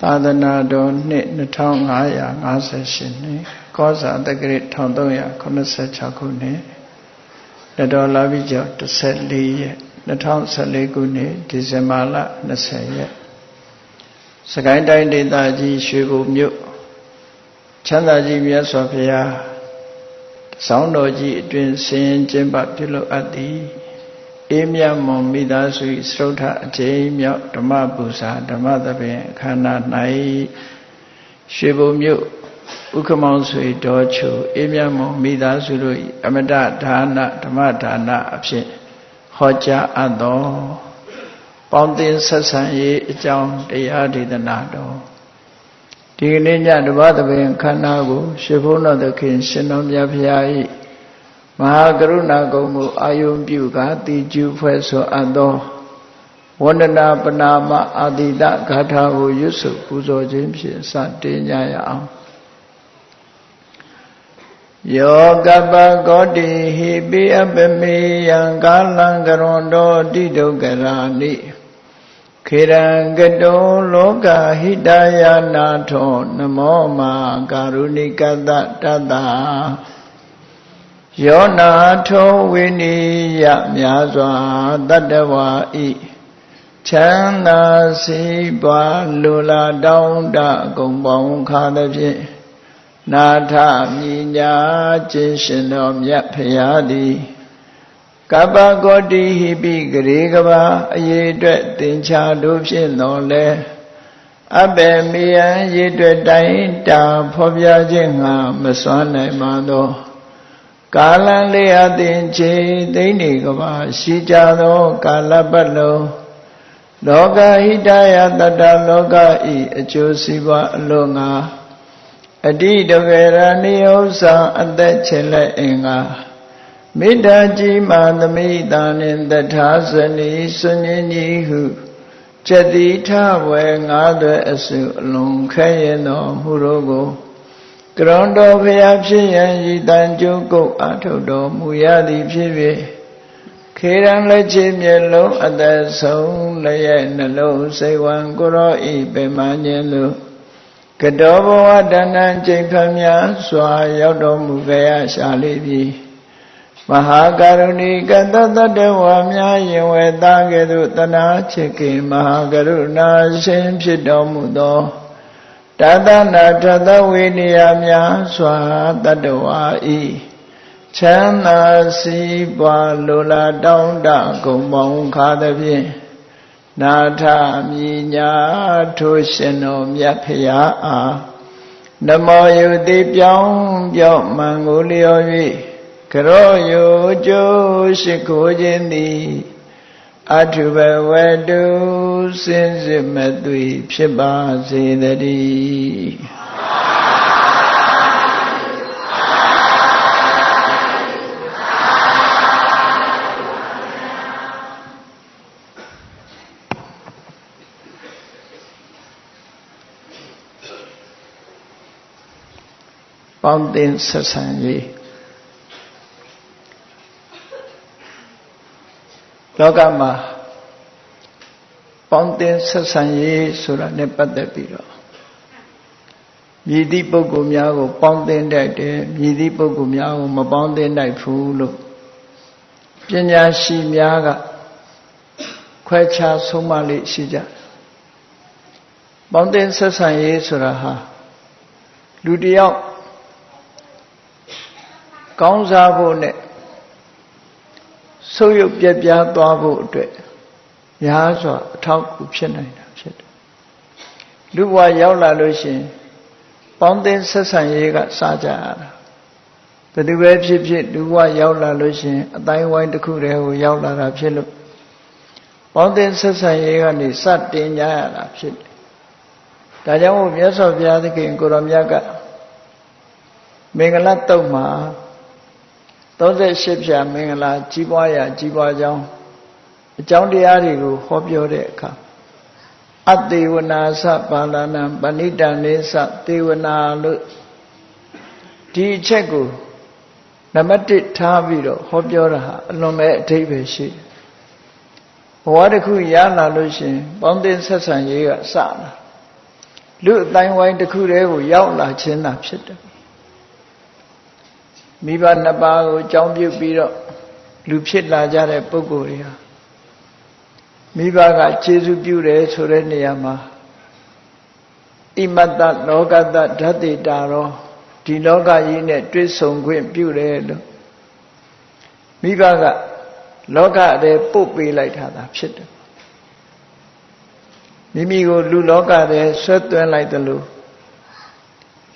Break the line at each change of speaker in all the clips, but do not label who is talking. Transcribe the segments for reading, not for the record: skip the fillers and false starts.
သာသနာတော်နှစ်2558နှစ်ကောဇာတက္ကရာ1386ခုနှစ်လက်တော်လာပြီးကျော်14ရက်2014ခုနှစ်ဒီဇင်ဘာလ20ရက်စကိုင်းတိုင်းဒေသကြီးရွှေဘိုမြို့ချမ်းသာကြီးမြတ်စွာဘုရားဆောင်းတော်ကြီးအတွင်ဆင်ရင်ကျင်းပပြုလုပ်အပ်သည်အေးမြတ်မွန်မိသားစုစရုထအကျိန်မြောက်ဓမ္မပူဇာဓမ္မသဘင်အခမ်းအနား၌ရွှေဘိုမြို့ဥက္ကမောင်ဆွေတော်ချိုအေးမြတ်မွန်မိသားစုတို့၏အမတဒါနဓမ္မဒါနအဖြစ်ဟောကြားအပ်သောပေါင်းသင်းဆက်ဆံရေးအကြောင်းတရားဒေသနာတော်ဒီကနေ့ညဓမ္မသဘင်အခမ်းအနားကိုရွှေဘုန်းတော်သခင်ရှင်တော်မြတ်ဖရာ၏မဟာကရုဏာကုံကိုအာယုံပြုကာတိကျူဖွဲ့ဆိုအပ်သောဝန္ဒနာပနာမအာတိတဂါထာကိုရွတ်ဆိုပူဇော်ခြင်းဖြင့်စတင်ကြရအောင်ယောကပကောတိဟိပိအပမေယံကာလံကရွန်တောတိဒုက္ခရာနိခေရံကတောလောကဟိတယနာထောနမောမာကာရုဏိကတတတယောနာထောဝိနိယမြာစွာတတ္တဝါဤချမ်းသာစီးပွားလူလာတောင်းတကုံပေါင်းခါသည်ဖြင့်နာထမြညာခြင်းရှင်တော်မြတ်ဖရာသည်ကပ္ပကောတိဟိပိဂရေကဘာအရေအတွက်သင်္ချာတို့ဖြင့်တော်လဲအဘေမေယံရေအတွက်တိုင်းတာဖော်ပြခြင်းငါမစွမ်းနိုင်ပါသောကာလလေးအသင်ချေသိမ့်နေကဘာရှိကြသောကာလပတ်လုံးလောကဟိတယတတ္တလောကဤအကျိုးစီးပွားအလို့ငါအတိတဝေရဏိဥ္စာအသက်ချင်လက်အင်္ဂါမေတ္တာကြီးမာသမိတာနှင့်တထာဇနီစွញ្ញင်းကြီးဟုကျက်တိထဝေငါးသွဲအစုအလုံးခဲရင်တော်မူတော်ကိုကရွန်တော်ဖရာဖြစ်ရန်ဤတန်ကျုပ်ကုတ်အထုတ်တော်မူရသည်ဖြစ်၍ခေရန်လက်ချေမျက်လုံးအသက်ဆုံးလည်းရဲ့နှလုံးစိတ်ဝံကိုရောဤပေမခြင်းလို့ကတောဘဝတဏ္ဍကျိန်ဖန်များစွာရောက်တော်မူကြရရှာလိပြီမဟာကရုဏီကတတတဝါများယင်ဝေသားကဲ့သို့တနာချစ်ခင်မဟာကရုဏာရှင်ဖြစ်တော်မူသောတသနာထသဝိနည်းများစွာတတ္တဝါဤချမ်းသာစီးပွားလိုလားတောင်းတကုံပေါင်းခါသည်ဖြင့်နာထမြညာထိုရှင်တော်မြတ်ဖရာအားနမောယုတိပြောင်းမှန်ကိုလျော်၍ကရောယုကျိုးရှိခိုးခြင်းသည်အထုဘဝတုစင်စစ်မသွေဖြစ်ပါစေတည်းပေါင်းသင်းဆက်ဆံရေးလောကမှာပေါင်းသင်းဆက်ဆံရေးဆိုတာနဲ့ပတ်သက်ပြီးတော့မြည်သည့်ပုဂ္ဂိုလ်များကိုပေါင်းသင်းတတ်တယ်မြည်သည့်ပုဂ္ဂိုလ်များကိုမပေါင်းသင်းနိုင်ဘူးလို့ပညာရှိများကခွဲခြားဆုံးမလေးရှိကြပေါင်းသင်းဆက်ဆံရေးဆိုတာဟာလူတစ်ယောက်ကောင်းစားဖို့နဲ့ဆုပ်ယုပ်ပြက်ပြားသွားဖို့အတွက်များစွာအထောက်အကူဖြစ်နိုင်တာဖြစ်တယ်လူဘဝရောက်လာလို့ရှိရင်ပေါင်းသင်းဆက်ဆံရေးကစကြရတာဘယ်သူပဲဖြစ်ဖြစ်လူဘဝရောက်လာလို့ရှိရင်အတိုင်းဝိုင်းတစ်ခုတည်းကိုရောက်လာတာဖြစ်လို့ပေါင်းသင်းဆက်ဆံရေးကနေစတင်ကြရတာဖြစ်တယ်ဒါကြောင့်မို့မြတ်စွာဘုရားသခင်ကိုရောမြတ်ကမင်္ဂလာတုတ်မှာ38ဖြာမင်္ဂလာကြီးပွားရာကြီးပွားကြောင်းအကြောင်းတရားတွေကိုဟောပြောတဲ့အခါအတေဝနာသပါဠနံပဏိတံနေသတေဝနာလို့ဒီအချက်ကိုနံပါတ်1ထားပြီးတော့ဟောပြောတာဟာအလွန်ပဲအဓိပ္ပာယ်ရှိတယ်ဘဝတစ်ခုရလာလို့ရှိရင်ပေါင်းသင်းဆက်ဆံရေးကစလာ လူအတိုင်းဝိုင်းတစ်ခုတည်းကိုရောက်လာခြင်းသာဖြစ်တယ်မိဘနှစ်ပါးကိုအကြောင်းပြုပြီးတော့လူဖြစ်လာကြတဲ့ပုဂ္ဂိုလ်တွေဟာမိဘကကျေးဇူးပြုတယ်ဆိုတဲ့နေရာမှာဣမတ္တလောကတ္တဓာတိတာရောဒီလောကကြီးနဲ့တွေ့ဆုံခွင့်ပြုတယ်လို့မိဘကလောကထဲပို့ပေးလိုက်တာဖြစ်တယ်မိမိကိုလူလောကထဲဆွဲသွင်းလိုက်တယ်လို့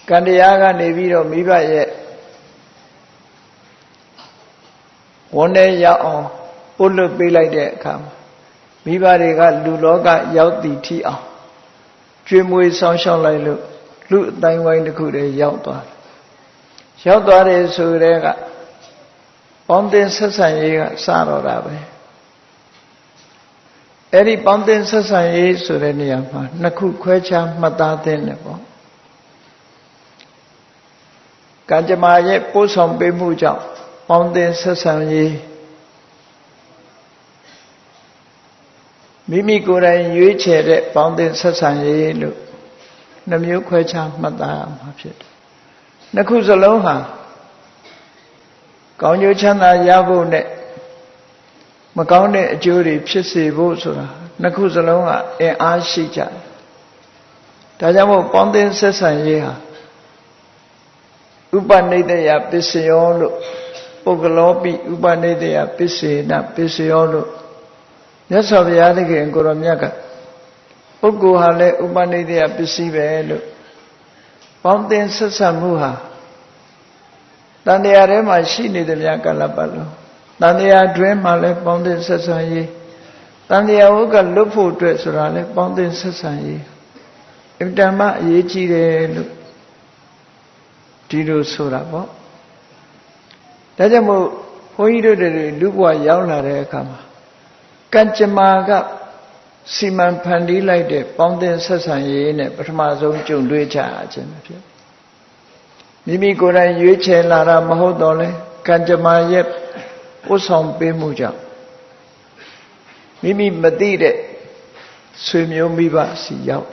ကံတရားကနေပြီးတော့မိဘရဲ့ဝန်ထဲရောက်အောင်ပို့လွတ်ပေးလိုက်တဲ့အခါမှာမိဘတွေကလူလောကရောက်တည်ထီအောင်ကျွေးမွေးဆောင်ရှောက်လိုက်လို့လူအတိုင်းဝိုင်းတစ်ခုတည်းရောက်သွားတယ်ရောက်သွားတယ်ဆိုတဲ့ကပေါင်းတင်ဆက်ဆံရေးကစတော့တာပဲအဲ့ဒီပေါင်းတင်ဆက်ဆံရေးဆိုတဲ့နေရာမှာနှစ်ခုခွဲခြားမှတ်သားသင့်တယ်ပေါ့ကံကြမ္မာရဲ့ပို့ဆောင်ပေးမှုကြောင့်ပေါင်းတင်ဆက်ဆံရေးမိမိကိုယ်တိုင်ရွေးချယ်တဲ့ပေါင်းတင်ဆက်ဆံရေးလို့နှမျိုးခွဲခြားမှတ်သားရမှာဖြစ်တယ်နှစ်ခုစလုံးဟာကောင်းကျိုးချမ်းသာရဖို့နဲ့မကောင်းတဲ့အကျိုးတွေဖြစ်စေဖို့ဆိုတာနှစ်ခုစလုံးကအင်အားရှိကြတယ်ဒါကြောင့်မို့ပေါင်းတင်ဆက်ဆံရေးဟာဥပနိဒေယပစ္စယောလို့ပုဂ္ဂလောပိဥပနိဒေယပစ္စေနပစ္စယောလို့မြတ်စွာဘုရားသခင်ကိုရောမြတ်ကပုဂ္ဂိုလ်ဟာလည်းဥပနိဒေယပစ္စည်းပဲလို့ပေါင်းတင်ဆက်ဆံမှုဟာတန်တရားထဲမှာရှိနေသည်များကာလပတ်လုံးတန်တရားတွင်မှလည်းပေါင်းတင်ဆက်ဆံရေးတန်တရားဝကလွတ်ဖို့အတွက်ဆိုတာလည်းပေါင်းတင်ဆက်ဆံရေးအင်တန်မှအရေးကြီးတယ်လို့ဒီလိုဆိုတာပေါ့ဒါကြောင့်မို့ဘုန်းကြီးတို့တွေလူဘဝရောက်လာတဲ့အခါမှာကံကြမ္မာကစီမံဖန်တီးလိုက်တဲ့ပေါင်းတင်ဆက်ဆံရေးနဲ့ပထမဆုံးကြုံတွေ့ကြခြင်းပဲဖြစ်မိမိကိုယ်တိုင်ရွေးချယ်လာတာမဟုတ်တော့လဲကံကြမ္မာရဲ့ပို့ဆောင်ပေးမှုကြောင့်မိမိမသိတဲ့ဆွေမျိုးမိဘစီရောက်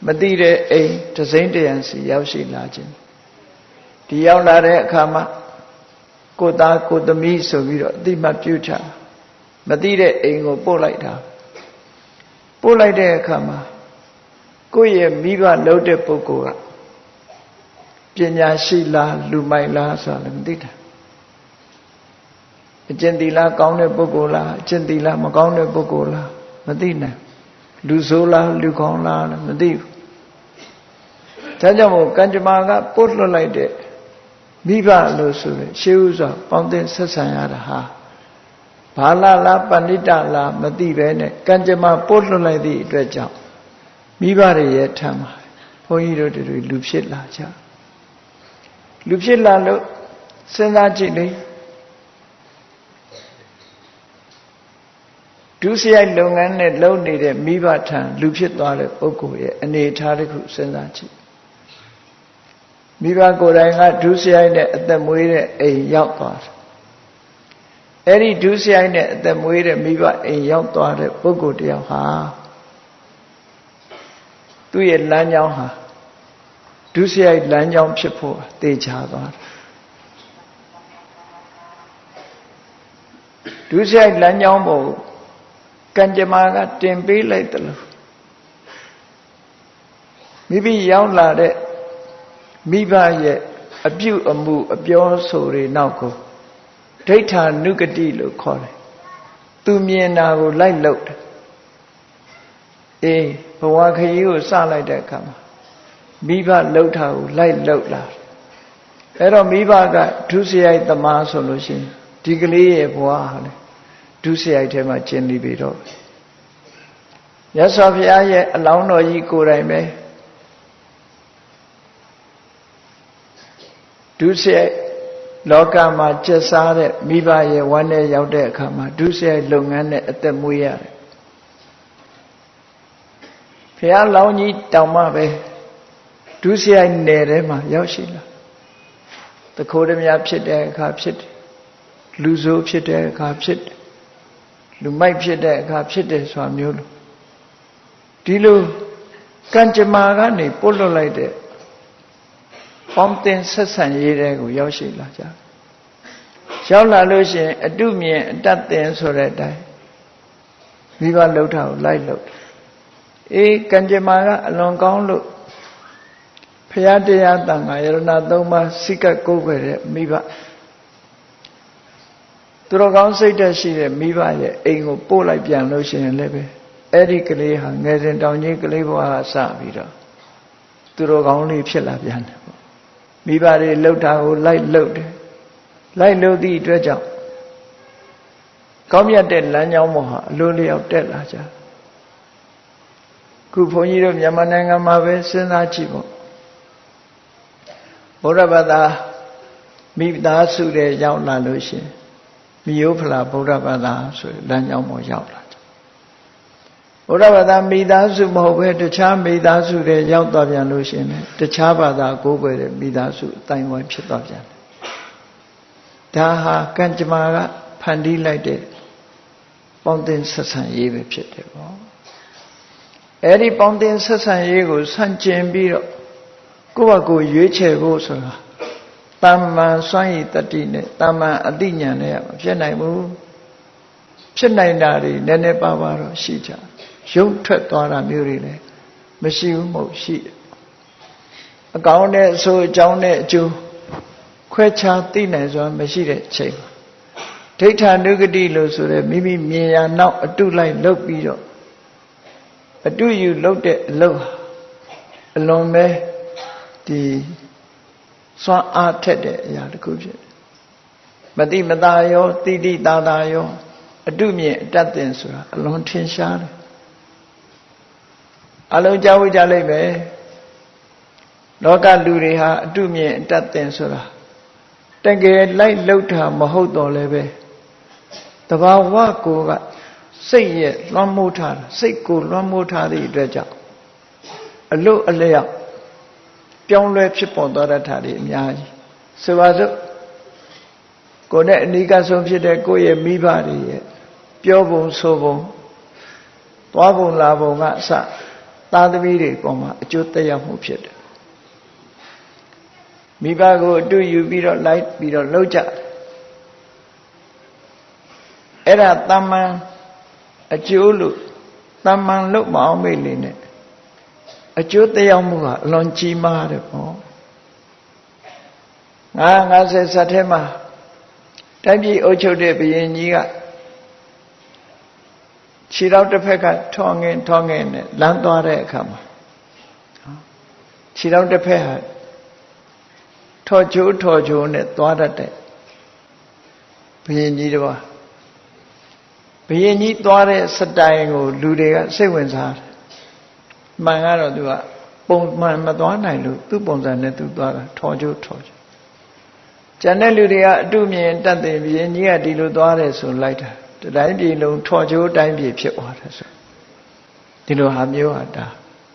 မသိတဲ့အိမ်တစိမ့်တရံစီရောက်ရှိလာခြင်းဒီရောက်လာတဲ့အခါမှာကိုသားကိုသမီးဆိုပြီးတော့အတိမတ်ပြုချမသိတဲ့အိမ်ကိုပို့လိုက်တာပို့လိုက်တဲ့အခါမှာကိုယ့်ရဲ့မိဘလုပ်တဲ့ပုဂ္ဂိုလ်ကပညာရှိလားလူမိုက်လားဆိုတာလည်းမသိတာအကျင့်သီလကောင်းတဲ့ပုဂ္ဂိုလ်လားအကျင့်သီလမကောင်းတဲ့ပုဂ္ဂိုလ်လားမသိနိုင်လူဆိုးလားလူကောင်းလားမသိဘူးဒါကြောင့်မို့ကံကြမ္မာကပို့လွတ်လိုက်တဲ့မိဘလို့ဆိုရင်ရှေးဥစွာပေါင်းတင်ဆက်ဆံရတာဟာဘာလားပဏိတလားမသိပဲနဲ့ကံကြမ္မာပို့လွတ်လိုက်သည့်အတွက်ကြောင့်မိဘတွေရဲ့ထံမှာဘုန်းကြီးတို့တွေလူဖြစ်လာကြလူဖြစ်လာလို့စဉ်းစားကြည့်လေဒုစရိုက်လုပ်ငန်းနဲ့လုပ်နေတဲ့မိဘထံလူဖြစ်သွားတဲ့ပုဂ္ဂိုလ်ရဲ့အနေအထားတစ်ခုစဉ်းစားကြည့်မိဘကိုယ်တိုင်ကဒုစရိုက်နဲ့အသက်မွေးတဲ့အိမ်ရောက်သွားတယ်အဲ့ဒီဒုစရိုက်နဲ့အသက်မွေးတဲ့မိဘအိမ်ရောက်သွားတဲ့ပုဂ္ဂိုလ်တယောက်ဟာသူ့ရဲ့လမ်းကြောင်းဟာဒုစရိုက်လမ်းကြောင်းဖြစ်ဖို့သေချာသွားတယ်ဒုစရိုက်လမ်းကြောင်းပေါ်ကံကြမ္မာကတင်ပေးလိုက်တယ်လို့မိရောက်လာတဲ့မိဘရဲ့အပြုအမူအပြောဆိုတွေနောက်ကိုဒိဋ္ဌာနုကတိလို့ခေါ်တယ်သူမြင်တာကိုလိုက်လုပ်တယ်အေးဘဝခရီးကိုစလိုက်တဲ့အခါမှာမိဘလှုပ်တာကိုလိုက်လှုပ်လာအဲ့တော့မိဘကဒုစရိုက်သမားဆိုလို့ရှိရင်ဒီကလေးရဲ့ဘဝဟာလေဒုစရိုက်ထဲမှာကျင်နေပြီတော့မြတ်စွာဘုရားရဲ့အလောင်းတော်ကြီးကိုယ်တိုင်ပဲဒုစရိုက်လောကမှာကျက်စားတဲ့မိဘရဲ့ဝမ်းနဲ့ရောက်တဲ့အခါမှာဒုစရိုက်လုပ်ငန်းနဲ့အသက်မွေးရတယ်ဘုရားလောင်းကြီးတောင်မှပဲဒုစရိုက်နယ်ထဲမှာရောက်ရှိလာတခိုးဓမြဖြစ်တဲ့အခါဖြစ်တယ်လူဆိုးဖြစ်တဲ့အခါဖြစ်တယ်လူမိုက်ဖြစ်တဲ့အခါဖြစ်တယ်ဆိုတာမျိုးလို့ဒီလို ကန်ကြမာကနေပို့လွတ်လိုက်တဲ့ပေါင်းတင်ဆက်ဆံရေးတွေကိုရောက်ရှိလာကြရောက်လာလို့ရှိရင်အတုမြင်အတတ်သင်ဆိုတဲ့အတိုင်းမိဘလှုပ်တာကိုလိုက်လှုပ်အေးကံကြမ္မာကအလွန်ကောင်းလို့ဖရာတရားတန်ခါယရဏသုံးပါးစိကတ်ကိုးကွယ်တဲ့မိဘသူတော်ကောင်းစိတ်ဓာတ်ရှိတဲ့မိဘရဲ့အိမ်ကိုပို့လိုက်ပြန်လို့ရှိရင်လည်းပဲအဲ့ဒီကလေးဟာငယ်စဉ်တောင်ကြီးကလေးဘဝကစပြီးတော့သူတော်ကောင်းလေးဖြစ်လာပြန်တယ်ပေါ့မိဘတွေလှုပ်တာကိုလိုက်လှုပ်တယ်လိုက်လှုပ်သည့်အတွက်ကြောင့်ကောင်းမြတ်တဲ့လမ်းကြောင်းပေါ်ဟာအလိုလျောက်တက်လာကြခုဘုန်းကြီးတို့မြန်မာနိုင်ငံမှာပဲစဉ်းစားကြည့်ပေါ့ဘုရားဘာသာမိသားစုတွေရောက်လာလို့ရှိရင်မိယိုဖလာဗုဒ္ဓဘာသာဆိုလမ်းကြောင်းပေါ်ရောက်လာတယ်ဘုရားဘာသာမိသားစုမဟုတ်ပဲတခြားမိသားစုတွေရောက်သွားပြန်လို့ရှိရင်တခြားဘာသာကိုးကွယ်တဲ့မိသားစုအတိုင်းဝိုင်းဖြစ်သွားပြန်တယ်ဒါဟာကံကြမ္မာကဖန်တီးလိုက်တဲ့ပေါင်းတင်ဆက်ဆံရေးပဲဖြစ်တယ်ပေါ့အဲ့ဒီပေါင်းတင်ဆက်ဆံရေးကိုဆန့်ကျင်ပြီးတော့ကိုယ့်ဘာကိုရွေးချယ်ဖို့ဆိုတာတမ္မာစွမ်းရည်တတိနဲ့တမ္မာအသိဉာဏ်နဲ့မဖြစ်နိုင်ဘူးဖြစ်နိုင်တာတွေနည်းနည်းပါးပါးတော့ရှိကြရုပ်ထွက်သွားတာမျိုးတွေလည်းမရှိဘူးမဟုတ်ရှိတယ်အကောင်းနဲ့အဆိုးအကြောင်းနဲ့အကျိုးခွဲခြားသိနိုင်စွာမရှိတဲ့ချိန်မှာဒိဋ္ဌာနုဂတိလို့ဆိုရဲမိမိမြင်ရနောက်အတုလိုက်လှုပ်ပြီးတော့အတုယူလှုပ်တဲ့အလုပ်အလွန်ပဲဒီစွမ်းအားထက်တဲ့အရာတစ်ခုဖြစ်တယ်မတိမတာရောတိတိတာတာရောအတုမြင်အတတ်သင်ဆိုတာအလွန်ထင်ရှားတယ်အလုံးကြောက်ဝကြလိုက်ပဲလောကလူတွေဟာအတုမြင်အတတ်သင်ဆိုတာတကယ်လိုက်လှုပ်တာမဟုတ်တော့လည်းပဲတဘာဝကိုကစိတ်ရဲ့လွှမ်းမိုးထားတာစိတ်ကိုလွှမ်းမိုးထားသည့်အတွက်ကြောင့်အလွတ်အလျောက်ပြောင်းလဲဖြစ်ပေါ်သွားတဲ့ဓာတ်တွေအများကြီးဆိုပါစို့ကိုယ်နဲ့အနိကဆုံးဖြစ်တဲ့ကိုယ့်ရဲ့မိဘတွေရဲ့ပြောပုံဆိုပုံသွားပုံလာပုံကအစသားသမီးတွေပေါ်မှာအကျိုးသက်ရောက်မှုဖြစ်တယ်မိဘကိုအတူယူပြီးတော့လိုက်ပြီးတော့လှုပ်ကြအဲ့ဒါတမ္မန်အကျိုးလို့တမ္မန်လို့မအောင်မေ့လေနဲ့အကျိုးသက်ရောက်မှုကအလွန်ကြီးမားတယ်ပေါ့50ဆက်ထဲမှာတိုင်းပြည်အုပ်ချုပ်တဲ့ဘုရင်ကြီးကခြေထောက်တစ်ဖက်ကထောငင်နဲ့လမ်းသွားတဲ့အခါမှာခြေထောက်တစ်ဖက်ဟာထောချိုးနဲ့သွားတတ်တဲ့ဘုရင်ကြီးတော့ဘုရင်ကြီးသွားတဲ့စတိုင်ကိုလူတွေကစိတ်ဝင်စားတယ်မှန်ကတော့သူကပုံမှန်မသွားနိုင်လို့သူ့ပုံစံနဲ့သူသွားတာထောချိုးကျန်တဲ့လူတွေကအတုမြင်တတ်တယ်ဘုရင်ကြီးကဒီလိုသွားတယ်ဆိုလိုက်တာတိုင်းပြည်လုံးထောချိုးတိုင်းပြည်ဖြစ်သွားတယ်ဆိုဒီလိုဟာမျိုးဟာဒါ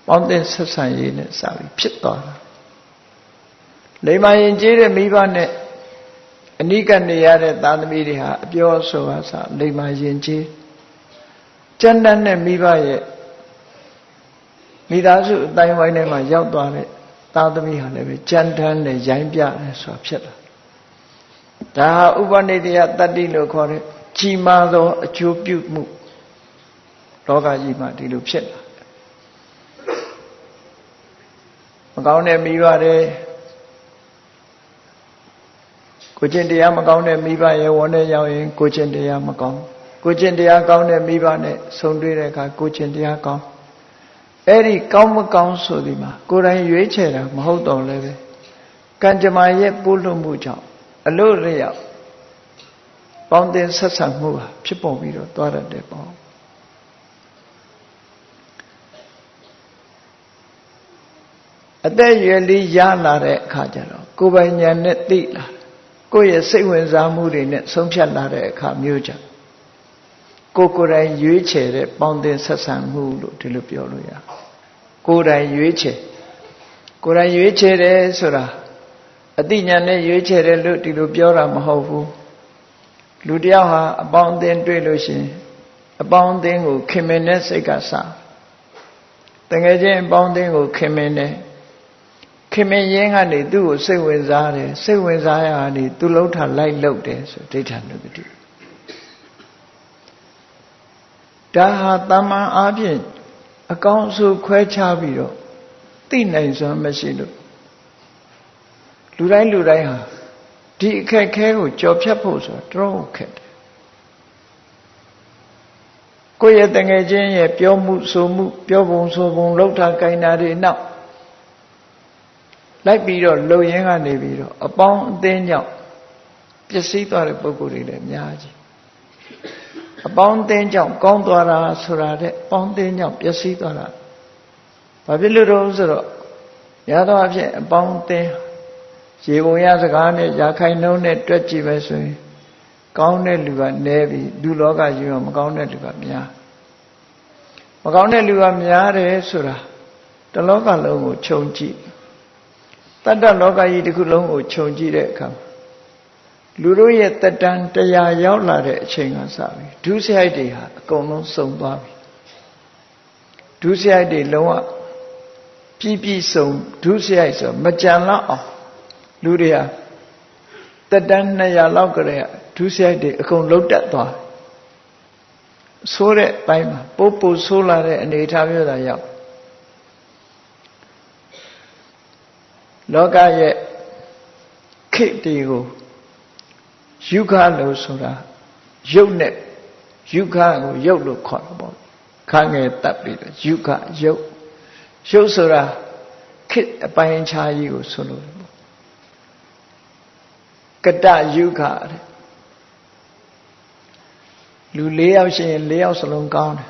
ပေါင်းတဲ့ဆက်ဆံရေးနဲ့စပြီးဖြစ်သွားတာလိမ္မာရင်ကျေးတဲ့မိဘနဲ့အနိကနေရတဲ့သားသမီးတွေဟာအပြောဆိုအစလိမ္မာရင်ကျေးကျန်တဲ့မိဘရဲ့မိသားစုအတိုင်းဝိုင်းထဲမှာရောက်သွားတဲ့သားသမီးဟာလည်းပဲကြမ်းတမ်းနဲ့ရိုင်းပြတယ်ဆိုတာဖြစ်လာဒါဟာဥပနိဒေယတတ္တိလို့ခေါ်တဲ့ကြီးမားသောအကျိုးပြုမှုလောကကြီးမှာဒီလိုဖြစ်လာမကောင်းတဲ့မိဘတွေကိုကျင့်တရားမကောင်းတဲ့မိဘရဲ့ဝန်ထဲရောက်ရင်ကိုကျင့်တရားမကောင်းကိုကျင့်တရားကောင်းတဲ့မိဘနဲ့ဆုံတွေ့တဲ့အခါကိုကျင့်တရားကောင်းအဲ့ဒီကောင်းမကောင်းဆိုဒီမှာကိုယ်တိုင်ရွေးချယ်တာမဟုတ်တော့လည်းပဲကံကြမ္မာရဲ့ပို့လွှတ်မှုကြောင့်အလို့လျောက်ပေါင်းတင်ဆက်ဆံမှုဟာဖြစ်ပေါ်ပြီးတော့သွားတတ်တယ်ပေါ့အသက်ရွယ်လေးရလာတဲ့အခါကျတော့ကိုယ်ပိုင်ဉာဏ်နဲ့သိလာကိုယ့်ရဲ့စိတ်ဝင်စားမှုတွေနဲ့ဆုံးဖြတ်လာတဲ့အခါမျိုးကြောင့်ကိုယ်တိုင်ရွေးချယ်တဲ့ပေါင်းတင်ဆက်ဆံမှုလို့ဒီလိုပြောလို့ရကိုယ်တိုင်ရွေးချယ်တယ်ဆိုတာအသိဉာဏ်နဲ့ရွေးချယ်တယ်လို့ဒီလိုပြောတာမဟုတ်ဘူးလူတယောက်ဟာအပေါင်းအသင်းတွေ့လို့ရှိရင်အပေါင်းအသင်းကိုခင်မင်တဲ့စိတ်ကစ တကယ်ချင်းအပေါင်းအသင်းကိုခင်မင်းတယ်ခင်မင်းရင်းကနေသူ့ကိုစိတ်ဝင်စားတယ်စိတ်ဝင်စားရကနေသူလှုပ်ထလိုက်လှုပ်တယ်ဆိုဒိဋ္ဌာနုပတိဒါဟာတမန်အားဖြင့်အကောင်းဆုံးခွဲခြားပြီးတော့သိနိုင်စွမ်းမရှိလို့လူတိုင်းဟာဒီအခက်ခဲကိုကြော်ဖြတ်ဖို့ဆိုတော့တော်ခက်တယ်ကိုယ့်ရဲ့တငယ်ချင်းရဲ့ပြောမှုဆိုမှုပြောပုံဆိုပုံလှုပ်တာကိုင်တာတွေနောက်လိုက်ပြီးတော့လှုပ်ရင်းကနေပြီးတော့အပေါင်းအသင်းကြောင့်ပျက်စီးသွားတဲ့ပုဂ္ဂိုလ်တွေလည်းအများကြီးအပေါင်းအသင်းကြောင့်ကောင်းသွားတာဆိုတာတဲ့အပေါင်းအသင်းကြောင့်ပျက်စီးသွားတာဘာဖြစ်လို့တော့ဆိုတော့ရသောအဖြစ်အပေါင်းအသင်းရေပုံရစကားနဲ့ရာခိုင်နှုန်းနဲ့တွက်ကြည့်ပဲဆိုရင်ကောင်းတဲ့လူကနည်းပြီးလူလောကကြီးမှာမကောင်းတဲ့လူကများမကောင်းတဲ့လူကများတယ်ဆိုတာတလောကလုံးကိုခြုံကြည့်တတ္တလောကကြီးတစ်ခုလုံးကိုခြုံကြည့်တဲ့အခါလူတို့ရဲ့တက်တန်းတရားရောက်လာတဲ့အချိန်ကစပြီဒုစရိုက်တွေဟာအကုန်လုံးစုံသွားပြီဒုစရိုက်တွေလုံးဝပြည့်စုံဒုစရိုက်ဆိုမကြံလောက်အောင်လူတွေဟာတက်တန်း200လောက်ကလေးဒုစရိုက်တွေအကုန်လုံးတက်သွားဆိုးတဲ့ပိုင်းမှာပို့ဆိုးလာတဲ့အနေအထားမျိုးသာရောက်လောကရဲ့ခေတ်တွေကိုယုခလို့ဆိုတာယုတ်နဲ့ယုခကိုယုတ်လို့ခေါ်တာပေါ့ခါငယ်တက်ပြီးတော့ယုခယုတ်ဆိုတာခေတ်အပိုင်းခြားကြီးကိုဆိုလို့ပေါ့ကတယုခတဲ့လူ4ယောက်ရှိရင်4ယောက်စလုံးကောင်းတယ်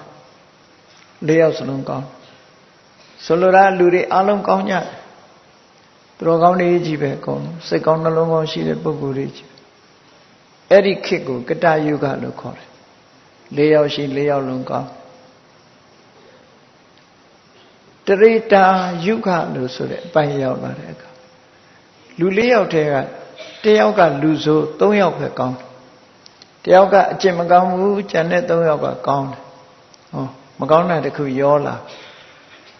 4ယောက်စလုံးကောင်းဆိုလိုတာလူတွေအလုံးကောင်းကြတယ်သူတော်ကောင်းတွေကြီးပဲကောင်းစိတ်ကောင်းနှလုံးကောင်းရှိတဲ့ပုဂ္ဂိုလ်တွေကြီးအဲ့ဒီခေတ်ကိုကတယုဂလို့ခေါ်တယ်4ယောက်ရှိ4ယောက်လုံးကောင်းတရိတာယုဂလို့ဆိုတဲ့အပိုင်းရောက်လာတဲ့အခါလူ4ယောက်ထဲက1ယောက်ကလူဆို3ယောက်ပဲကောင်းတယောက်ကအကျင့်မကောင်းဘူးကျန်တဲ့3ယောက်ကကောင်းတယ်ဟောမကောင်းတာတခုရောလာ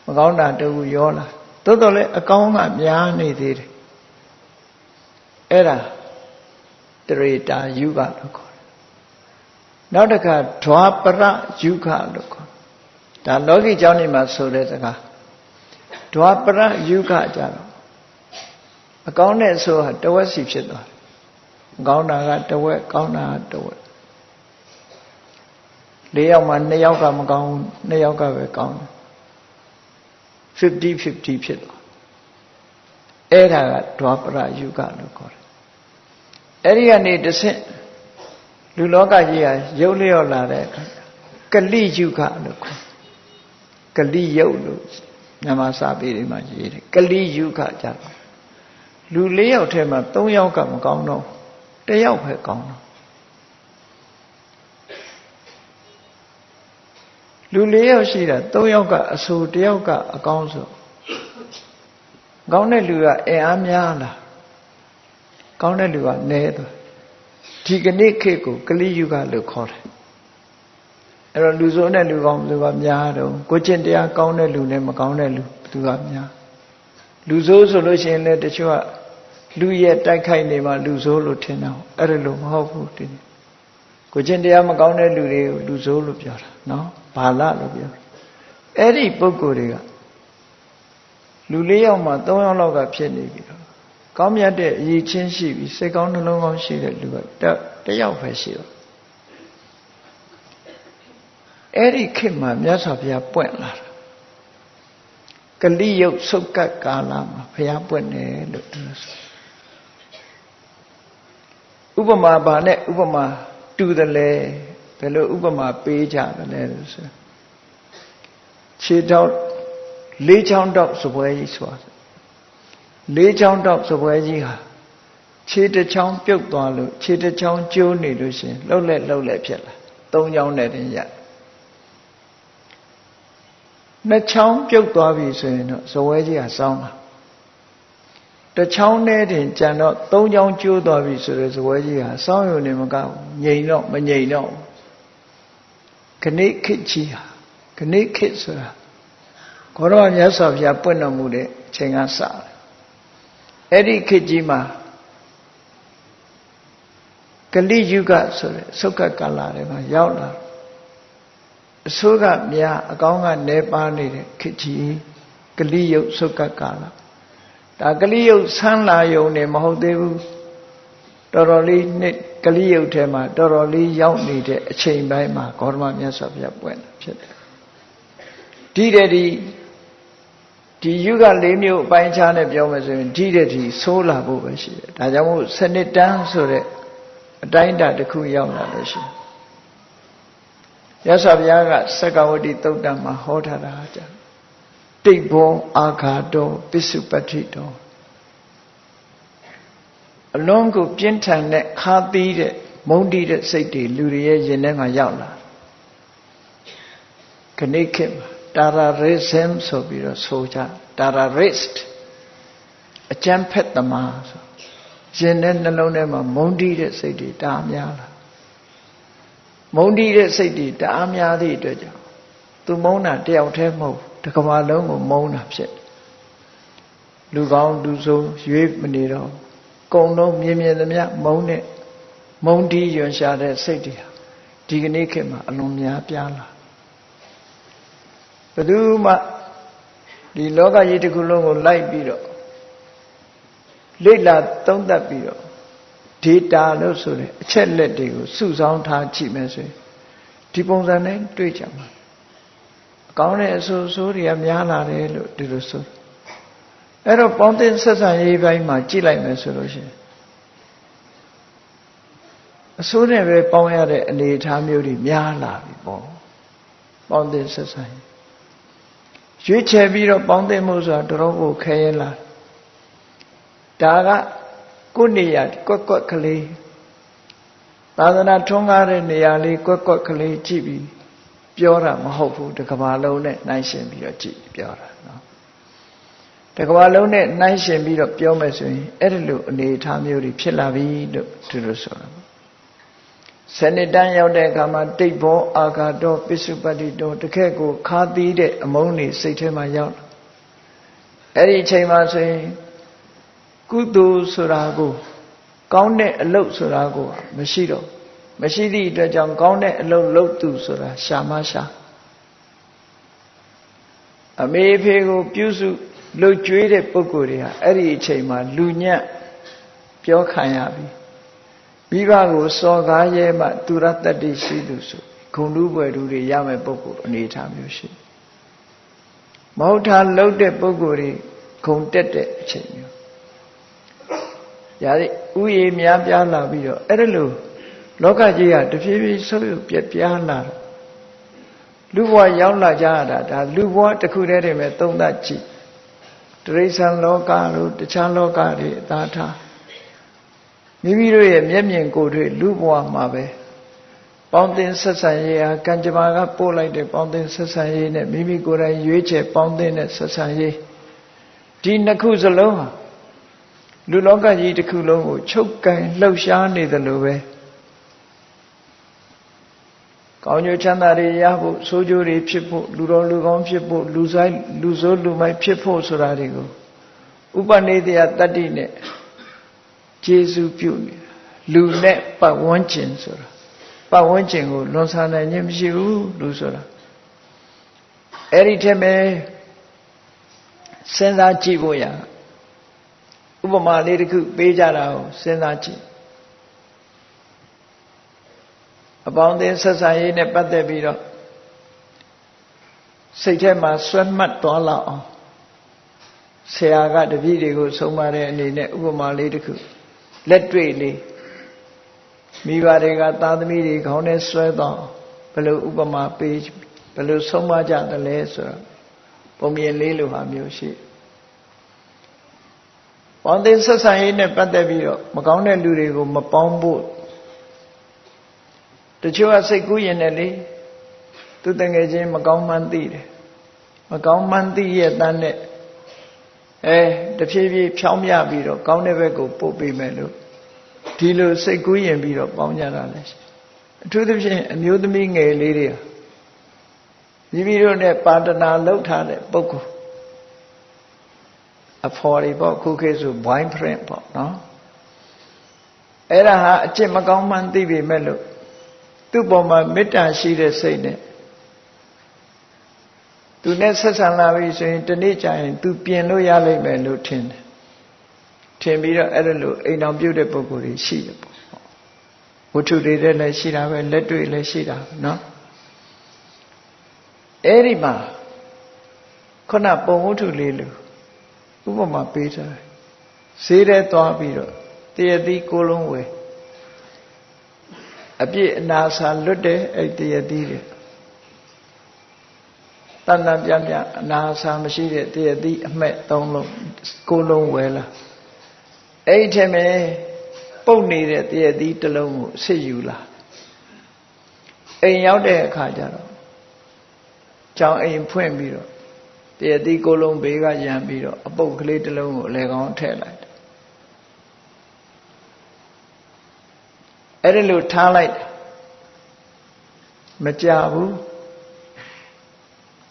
မကောင်းတာတခုရောလာသို့တော်လည်းအကောင်းကများနေသေးတယ်အဲ့ဒါတရေတာယုဂလို့ခေါ်တယ်နောက်တစ်ခါဓွာပရယုဂလို့ခေါ်ဒါလောကီကျောင်းတွေမှာဆိုတဲ့စကားဓွာပရယုဂကြတော့အကောင်းတဲ့ဆိုဟာတဝက်စီဖြစ်သွားတယ်မကောင်းတာကတဝက်ကောင်းတာကတဝက်4ယောက်မှာ2ယောက်ကမကောင်းဘူး2ယောက်ကပဲကောင်းတယ်50-50ဖြစ်သွားအဲ့ဒါကဓွာပရယုဂလို့ခေါ်တယ်အဲ့ဒီကနေတစ်ဆင့်လူလောကကြီးဟာရုပ်လျော့လာတဲ့အခါကလိယုဂလို့ခေါ်ကလိယုတ်လို့မြန်မာစာပေတွေမှာရေးတယ်ကလိယုဂကြတော့လူ4ယောက်ထဲမှာ3ယောက်ကမကောင်းတော့1ယောက်ပဲကောင်းတော့လူ4ယောက်ရှိတာ3ယောက်ကအဆို1ယောက်ကအကောင်းဆိုကောင်းတဲ့လူကအင်အားများလားကောင်းတဲ့လူကနည်းသွားဒီကနေ့ခေတ်ကိုကလိယုဂလို့ခေါ်တယ်အဲ့တော့လူဆိုးနဲ့လူကောင်းလူကများတော့ကိုကျင့်တရားကောင်းတဲ့လူနဲ့မကောင်းတဲ့လူသူကများလူဆိုးဆိုလို့ရှိရင်လည်းတချို့ကလူရဲ့တိုက်ခိုက်နေမှလူဆိုးလို့ထင်တာအဲ့ဒါလို့မဟုတ်ဘူးတင်ကိုကျင့်တရားမကောင်းတဲ့လူတွေကိုလူဆိုးလို့ပြောတာနော်ဘာလလို့ပြောအဲ့ဒီပုဂ္ဂိုလ်တွေကလူ4ယောက်မှ3ယောက်လောက်ကဖြစ်နေပြီတော့ကောင်းမြတ်တဲ့အရေးချင်းရှိပြီးစိတ်ကောင်းနှလုံးကောင်းရှိတဲ့လူက1ယောက်ပဲရှိတော့အဲ့ဒီခေတ်မှာမြတ်စွာဘုရားပွင့်လာတာကလိယုတ်ဆုတ်ကတ်ကာလမှာဘုရားပွင့်တယ်လို့ပြောဆိုဥပမာဘာနဲ့ဥပမာတူတယ်လဲဘယ်လိုဥပမာပေးကြတယ်လဲဆိုခြေထောက်၄ချောင်းတောက်စပွဲကြီးဆိုတာ၄ချောင်းတောက်စပွဲကြီးဟာခြေတစ်ချောင်းပြုတ်သွားလို့ခြေတစ်ချောင်းကျိုးနေလို့ရှင်လှုပ်လက်ဖြစ်လာ၃ချောင်းနဲ့တင်ရ2ချောင်းပြုတ်သွားပြီဆိုရင်တော့စပွဲကြီးဟာစောင်းတာတစ်ချောင်းနဲ့တင်ကြံတော့3ချောင်းကျိုးသွားပြီဆိုတဲ့စပွဲကြီးဟာစောင်းရုံနဲ့မကဘူးငြိမ်တော့မငြိမ်တော့ခဏိခေတ်ကြီးဟာခဏိခေတ်ဆိုတာ ခေါ်တော့မြတ်စွာဘုရားပွင့်တော်မူတဲ့အချိန်ကစတယ်အဲ့ဒီခေတ်ကြီးမှာကလိယုဂဆိုတဲ့သုက္ကကာလတွေမှာရောက်လာအဆိုးကများအကောင်းကနေပါနေတဲ့ခေတ်ကြီးကလိယုတ်သုက္ကကာလဒါကလိယုတ်ဆန်းလာယုံနေမဟုတ်သေးဘူးတော်တော်လေးနှစ်ကလိယုတ်ထဲမှာတော်တော်လေးရောက်နေတဲ့အချိန်ပိုင်းမှာဂေါတမမြတ်စွာဘုရားပွင့်တာဖြစ်တယ်ဒီတဲ့ဒီယုဂ၄မျိုးအပိုင်းခြားနဲ့ပြောမယ်ဆိုရင်ဒီတဲ့ဒီဆိုးလာဖို့ပဲရှိတယ်ဒါကြောင့်မို့စနစ်တန်းဆိုတဲ့အတိုင်းအတာတစ်ခုရောက်လာလို့ရှိရင်ရသော်ဘုရားကစက္ကဝတိသုတ်တံမှာဟောထားတာကြတိတ်ဘောအာဃာတောပစ္စုပတ္တိတောအလုံးကိုပြင်းထန်တဲ့ခါသီးတဲ့မုန်းတီးတဲ့စိတ်တွေလူတွေရဲ့ရင်ထဲမှာရောက်လာခဏိခေတ်မှာterrorism ဆိုပြီးတော့ဆိုကြ terrorist အကြမ်းဖက်သမားဆိုရင်နဲ့နှလုံးထဲမှာမုန်းတီးတဲ့စိတ်တွေတအားများလာမုန်းတီးတဲ့စိတ်တွေတအားများသည့်အတွက်ကြောင့်သူမုန်းတာတယောက်တည်းမဟုတ်တစ်ကမ္ဘာလုံးကိုမုန်းတာဖြစ်လူကောင်းလူဆိုးရွေးမနေတော့ကုံလုံးမြင်မြင်သမျှမုန်းတဲ့မုန်းတီးရွံရှာတဲ့စိတ်တွေဟာဒီကနေ့ခေတ်မှာအလွန်များပြားလာဘယ်သူမှဒီလောကကြီးတစ်ခုလုံးကိုလိုက်ပြီးတော့လေ့လာသုံးသပ်ပြီးတော့ data လို့ဆိုတဲ့အချက်လက်တွေကိုစုဆောင်းထားကြည့်မယ်ဆိုရင်ဒီပုံစံနဲ့တွေ့ကြမှာအကောင်းတဲ့အဆိုးဆိုးတွေကများလာတယ်လို့ဒီလိုဆိုအဲ့တော့ပေါင်းတင်ဆက်ဆံရေးပိုင်းမှာကြည့်လိုက်မယ်ဆိုလို့ရှိရင်အဆိုးနဲ့ပဲပေါင်းရတဲ့အနေအထားမျိုးတွေများလာပြီပေါ့ပေါင်းတင်ဆက်ဆံရေးရွေးချယ်ပြီးတော့ပေါင်းတင်မှုဆိုတာတော်တော်ကိုခဲရင်လာဒါကကိုယ်နေရာကွက်ကွက်ကလေးသာသနာထွန်းကားတဲ့နေရာလေးကွက်ကွက်ကလေးကြည့်ပြီးပြောတာမဟုတ်ဘူးတစ်ကမ္ဘာလုံးနဲ့နှိုင်းယှဉ်ပြီးတော့ကြည့်ပြောတာနော်တစ်ကမ္ဘာလုံးနဲ့နှိုင်းယှဉ်ပြီးတော့ပြောမယ်ဆိုရင်အဲ့ဒီလိုအနေအထားမျိုးတွေဖြစ်လာပြီလို့သူတို့ဆိုတာစနစ်တန်းရောက်တဲ့အခါမှာတိတ်ဘောအာဃာတောပစ္စုပတ္တိတောတခက်ကိုခါသီးတဲ့အမုန်းတွေစိတ်ထဲမှာရောက်လာအဲ့ဒီအချိန်မှာဆိုရင်ကုသိုလ်ဆိုတာကိုကောင်းတဲ့အလုပ်ဆိုတာကိုမရှိတော့မရှိသည့်အတွက်ကြောင့်ကောင်းတဲ့အလုပ်လုပ်သူဆိုတာရှာမရှာအမေဖေကိုပြုစုလှုပ်ကြွေးတဲ့ပုဂ္ဂိုလ်တွေဟာအဲ့ဒီအချိန်မှာလူညံ့ပြောခံရပြီမိဘကိုစော်ကားရဲမှသူရတ္တိရှိသူဆိုဂုဏ်တူးပွယ်တူးတွေရမယ်ပုဂ္ဂိုလ်အနေထားမျိုးရှိမဟုတ်တာလှုပ်တဲ့ပုဂ္ဂိုလ်တွေဂုဏ်တက်တဲ့အချိန်မျိုးရာဥယျာဉ်များပြားလာပြီးတော့အဲ့ဒါလို့လောကကြီးကတဖြည်းဖြည်းဆုပ်ယုပ်ပြက်ပြားလာတော့လူဘဝရောက်လာကြရတာဒါလူဘဝတစ်ခုတည်းတည်းပဲသုံးသပ်ကြည့်တိရစ္ဆာန်လောကတို့တခြားလောကတွေအသာထားမိမိတို့ရဲ့မျက်မြင်ကိုယ်တွေ့လူဘဝမှာပဲပေါင်းတင်ဆက်ဆံရေးဟာကံကြမ္မာကပို့လိုက်တဲ့ပေါင်းတင်ဆက်ဆံရေးနဲ့မိမိကိုယ်တိုင်ရွေးချယ်ပေါင်းတင်တဲ့ဆက်ဆံရေးဒီနှစ်ခုစလုံးဟာလူလောကကြီးတစ်ခုလုံးကိုချုပ်ကန်လှုပ်ရှားနေသလိုပဲကောင်းကျိုးချမ်းသာတွေရဖို့ဆိုးကျိုးတွေဖြစ်ဖို့လူတော်လူကောင်းဖြစ်ဖို့လူဆိုးလူမိုက်ဖြစ်ဖို့ဆိုတာတွေကိုဥပနိဒေယတတ္တိနဲ့ကျေစုပြုနေလူနဲ့ပတ်ဝန်းကျင်ဆိုတာပတ်ဝန်းကျင်ကိုလွန်ဆန်နိုင်ခြင်းမရှိဘူးလူဆိုတာအဲ့ဒီထက်ပဲစဉ်းစားကြည့်ဖို့ရဥပမာလေးတစ်ခုပေးကြတာကိုစဉ်းစားကြည့်အပေါင်းအသင်းဆက်ဆံရေးနဲ့ပတ်သက်ပြီးတော့စိတ်ထဲမှာဆွဲမှတ်သွားလောက်အောင်ဆရာကတပည့်တွေကိုဆုံးမတဲ့အနေနဲ့ဥပမာလေးတစ်ခုလက်တွေ့လေးမိဘတွေကသားသမီးတွေခေါင်းထဲဆွဲတော့ဘယ်လိုဥပမာပေးဘယ်လိုဆုံးမကြသလဲဆိုတော့ပုံမြင်လေးလိုဟာမျိုးရှိပေါင်းတင်ဆက်ဆံရေးနဲ့ပတ်သက်ပြီးတော့မကောင်းတဲ့လူတွေကိုမပေါင်းဖို့တချို့ကစိတ်ကူးရင်လည်းလေသူတငယ်ချင်းမကောင်းမှန်းသိတယ်မကောင်းမှန်းသိရဲ့တန်းနဲ့တဖြည်းဖြည်းဖြောင်းပြပြီးတော့ကောင်းတဲ့ဘက်ကိုပို့ပေးမယ်လို့ဒီလိုစိတ်ကူးရင်ပြီးတော့ပေါင်းကြတာလည်းရှိအထူးသဖြင့်အမျိုးသမီးငယ်လေးတွေ မိမိတို့နဲ့ပါဒနာလှုပ်ထားတဲ့ပုဂ္ဂိုလ်အဖော်တွေပေါ့ခုခေတ်ဆို boyfriend ပေါ့နော်အဲ့ဒါဟာအကျင့်မကောင်းမှန်းသိပေမဲ့လို့သူ့ပေါ်မှာမေတ္တာရှိတဲ့စိတ်နဲ့သူနဲ့ဆက်ဆံလာပြီဆိုရင်တနေ့ကျရင်သူပြင်လို့ရလိမ့်မယ်လို့ထင်တယ်ထင်ပြီးတော့အဲ့ဒါလို့အိမ်တော်ပြုတ်တဲ့ပုဂ္ဂိုလ်တွေရှိတယ်ပေါ့ဝတ္ထုတွေလည်းရှိတာပဲလက်တွေ့လည်းရှိတာနော်အဲ့ဒီမှာခုနပုံဝတ္ထုလေးလူဥပမာပေးထားတယ်ဈေးထဲသွားပြီးတော့တရတိကိုလုံးဝယ်အပြည့်အနာစာလွတ်တဲ့အဲ့တရတိတွေတဏ္ဍပြပြအနာစာမရှိတဲ့တရတိအမှတ်3လုံးကိုလုံးဝယ်လာအဲ့ဒီထဲမှာပုတ်နေတဲ့တရတိတစ်လုံးကိုစစ်ယူလာအိမ်ရောက်တဲ့အခါကျတော့ကျောင်းအိမ်ဖွင့်ပြီးတော့တရတိကိုလုံးဘေးကရံပြီးတော့အပုတ်ကလေးတစ်လုံးကိုအလဲကောင်းထည့်လိုက်တယ်အဲ့ဒါလို့ထားလိုက်မကြဘူး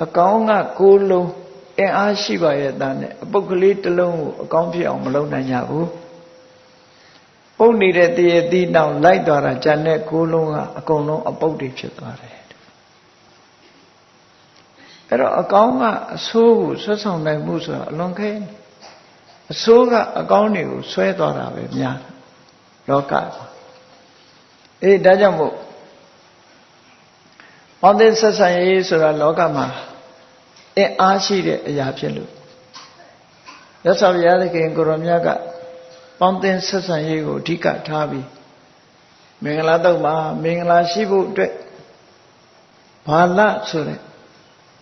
အကောင်းကကိုလုံးအင်အားရှိပါရဲ့သားနဲ့အပုတ်ကလေးတစ်လုံးကိုအကောင်းဖြစ်အောင်မလုပ်နိုင်ကြဘူးပုတ်နေတဲ့တရတိနောက်လိုက်သွားတာဂျန်တဲ့ကိုလုံးကအကုန်လုံးအပုတ်တွေဖြစ်သွားတယ်အဲ့တော့အကောင်းကအဆိုးကိုဆွတ်ဆောင်နိုင်မှုဆိုတာအလွန်ခဲအဆိုးကအကောင်းတွေကိုဆွဲသွားတာပဲများလောကအေးဒါကြောင့်မို့ပေါင်းသင်းဆက်ဆံရေးဆိုတာလောကမှာအင်အားရှိတဲ့အရာဖြစ်လို့ရသော်ဘုရားသခင်ကိုရောမြတ်ကပေါင်းသင်းဆက်ဆံရေးကိုအဓိကထားပြီးမင်္ဂလာတော့မှာမင်္ဂလာရှိဖို့အတွက်ဘာလဆိုတဲ့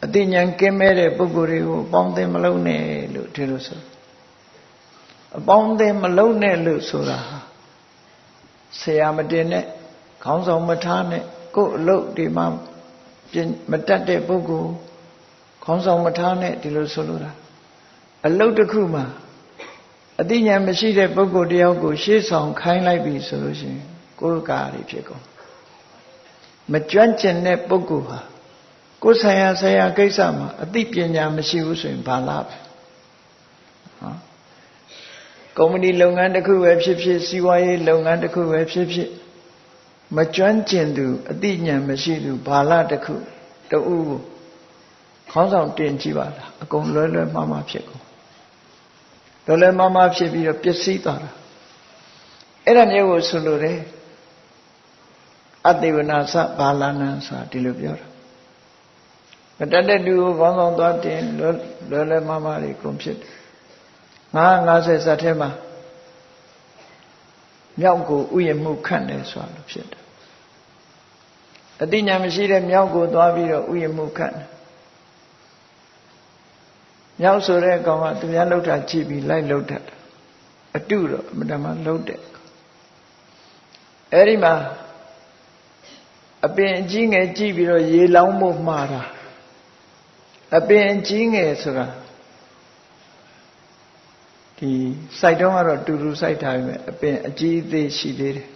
အတိညာကင်းမဲ့တဲ့ပုဂ္ဂိုလ်တွေကိုပေါင်းသင်းမလုပ်နဲ့လို့ဒီလိုဆိုအပေါင်းသင်းမလုပ်နဲ့လို့ဆိုတာဆရာမတင်နဲ့ခေါင်းဆောင်မထားနဲ့ကိုယ်အလုပ်ဒီမှာမတတ်တဲ့ပုဂ္ဂိုလ်ခေါင်းဆောင်မထားနဲ့ဒီလိုဆိုလိုတာအလုပ်တစ်ခုမှာအတိညာမရှိတဲ့ပုဂ္ဂိုလ်တယောက်ကိုရှေ့ဆောင်ခိုင်းလိုက်ပြီဆိုလို့ရှိရင်ကိုယ်ကာရီဖြစ်ကုန်မကျွမ်းကျင်တဲ့ပုဂ္ဂိုလ်ဟာကိုယ်ဆိုင်ရာကိစ္စမှာအသိပညာမရှိဘူးဆိုရင်ဘာလားပဲကုမ္ပဏီလုပ်ငန်းတစ်ခုပဲဖြစ်ဖြစ်စီးပွားရေးလုပ်ငန်းတစ်ခုပဲဖြစ်ဖြစ်မကျွမ်းကျင်သူအသိဉာဏ်မရှိသူဘာလားတစ်ခုတူကိုခေါင်းဆောင်တင်ကြည့်ပါလားအကုန်လွယ်မှားဖြစ်ကုန်လွယ်မှားဖြစ်ပြီးတော့ပျက်စီးသွားတာအဲ့ဒါမျိုးကိုဆိုလိုတယ်အတေဝနာသဘာလနံဆိုတာဒီလိုပြောတာမတတ်တဲ့သူကိုခေါင်းဆောင်သွားတင်လွယ်မှားတွေကုန်ဖြစ်တယ်50ဇတ်ထဲမှာမြောက်ကိုဥယျာဉ်မှုခန့်တယ်ဆိုတာလို့ဖြစ်တယ်အတိညာမရှိတဲ့မြောက်ကိုသွားပြီးတော့ဥယျာဉ်မှုခန့်တယ်မြောက်ဆိုတဲ့ကောင်ကသူများလှုပ်တာကြည့်ပြီးလိုက်လှုပ်တတ်တယ်အတုတော့အမှန်တမ်းလှုပ်တယ်အဲ့ဒီမှာအပင်အကြီးငယ်ကြည့်ပြီးတော့ရေလောင်းဖို့မှားတာအပင်အကြီးငယ်ဆိုတာဒီစိုက်တော့ကတော့တူစိုက်ထားပြီမဲ့အပင်အကြီးအသေးရှိသေးတယ်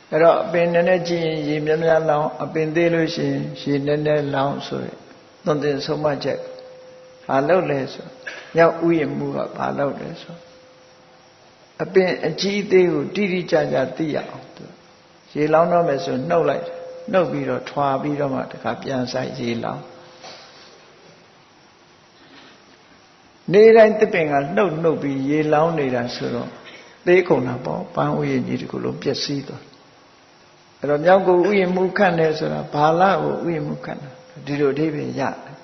အဲ့တော့အပင်နည်းနည်းကြည့်ရင်ရေများများလောင်းအပင်သေးလို့ရှိရင်ရေနည်းနည်းလောင်းဆိုရယ်သွန်သင်ဆုံးမချက်ဘာလုပ်လဲဆိုမြောက်ဥယျာဉ်မှုကဘာလုပ်လဲဆိုအပင်အကြီးအသေးကိုတိတိကျကျသိရအောင်သူရေလောင်းတော့မယ်ဆိုနှုတ်လိုက်နှုတ်ပြီးတော့ထွာပြီးတော့မှတခါပြန်ဆိုင်ရေလောင်းနေတိုင်းတစ်ပင်ကနှုတ်ပြီးရေလောင်းနေတာဆိုတော့သေးကုန်တာပေါ့ပန်းဥယျာဉ်ကြီးတခုလုံးပျက်စီးသွားအဲ့တော့မြောက်ကိုဥယျာဉ်မှုခန့်တယ်ဆိုတာဘာလကိုဥယျာဉ်မှုခန့်တာဒီလိုအဓိပ္ပာယ်ရတယ်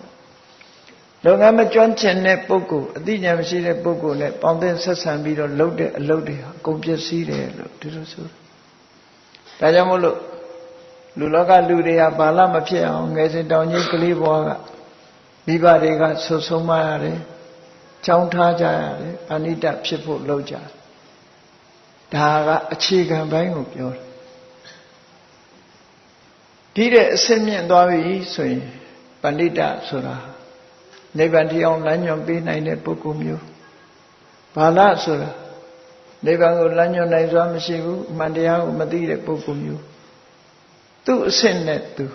လုပ်ငန်းမကျွမ်းကျင်တဲ့ပုဂ္ဂိုလ်အသိဉာဏ်မရှိတဲ့ပုဂ္ဂိုလ်နဲ့ပေါင်းသင်းဆက်ဆံပြီးတော့လုပ်တဲ့အလုပ်တွေအကုန်ပျက်စီးတယ်လို့ဒီလိုဆိုတာဒါကြောင့်မို့လို့လူလောကလူတွေကဘာလမဖြစ်အောင်ငယ်စဉ်တောင်ကြီးကလေးဘွားကမိဘတွေကဆွဆုံးမရတယ်ကြောင်းထားကြရတယ်အနိတ္တဖြစ်ဖို့လုပ်ကြဒါကအခြေခံပိုင်းကိုပြောတယ်ဒီတဲ့အစစ်မြင့်သွားပြီဆိုရင်ပဏိတဆိုတာနိဗ္ဗာန်တရားလမ်းညွှန်ပေးနိုင်တဲ့ပုဂ္ဂိုလ်မျိုးဘာလဆိုတာနိဗ္ဗာန်ကိုလမ်းညွှန်နိုင်စွာမရှိဘူးအမှန်တရားကိုမသိတဲ့ပုဂ္ဂိုလ်မျိုးသူ့အစစ်နဲ့သူ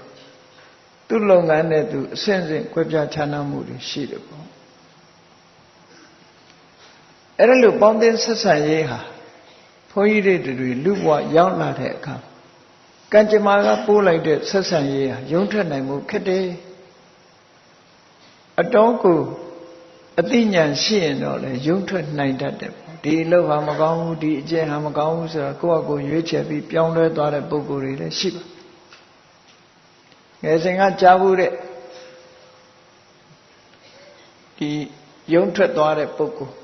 သူ့လုပ်ငန်းနဲ့သူအစဉ်စဉ်ကွဲပြားခြားနားမှုတွေရှိတယ်ပေါ့အဲ့ဒါလို့ပေါင်းတင်ဆက်ဆံရေးဟာဘုန်းကြီးတွေလူ့ဘဝရောက်လာတဲ့အခါကံကြမ္မာကပိုးလိုက်တဲ့ဆက်ဆံရေးဟာရုံထွက်နိုင်မှုခက်တယ်အတော်ကိုအသိဉာဏ်ရှိရင်တော့လေရုံထွက်နိုင်တတ်တယ်ပေါ့ဒီအလုပ်ဟာမကောင်းဘူးဒီအကျင့်ဟာမကောင်းဘူးဆိုတော့ကိုယ့်အကိုရွေးချယ်ပြီးပြောင်းလဲသွားတဲ့ပုံကိုယ်တွေလည်းရှိပါငယ်စဉ်ကကြားဘူးတဲ့ဒီရုံထွက်သွားတဲ့ပုဂ္ဂိုလ်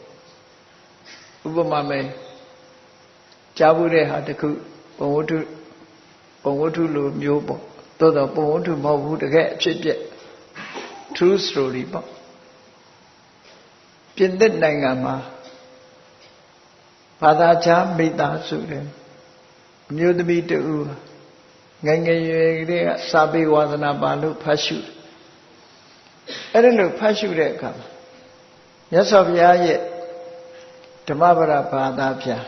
ဥပမာမဲ့ကြားဘူးတဲ့ဟာတခုပုံဝတ္ထုလိုမျိုးပေါ့သို့တော့ပုံဝတ္ထုမဟုတ်ဘူးတကယ်အဖြစ်ပြက် true story ပေါ့ပြင်သစ်နိုင်ငံမှာဘာသာခြားမိသားစုတယ်အမျိုးသမီးတူငယ်ငယ်ရွယ်ကလေးကစာပေဝါသနာပါလို့ဖတ်ရှုအဲ့ဒါလို့ဖတ်ရှုတဲ့အခါမှာမြတ်စွာဘုရားရဲ့ဓမ္မပဒဘာသာပြန်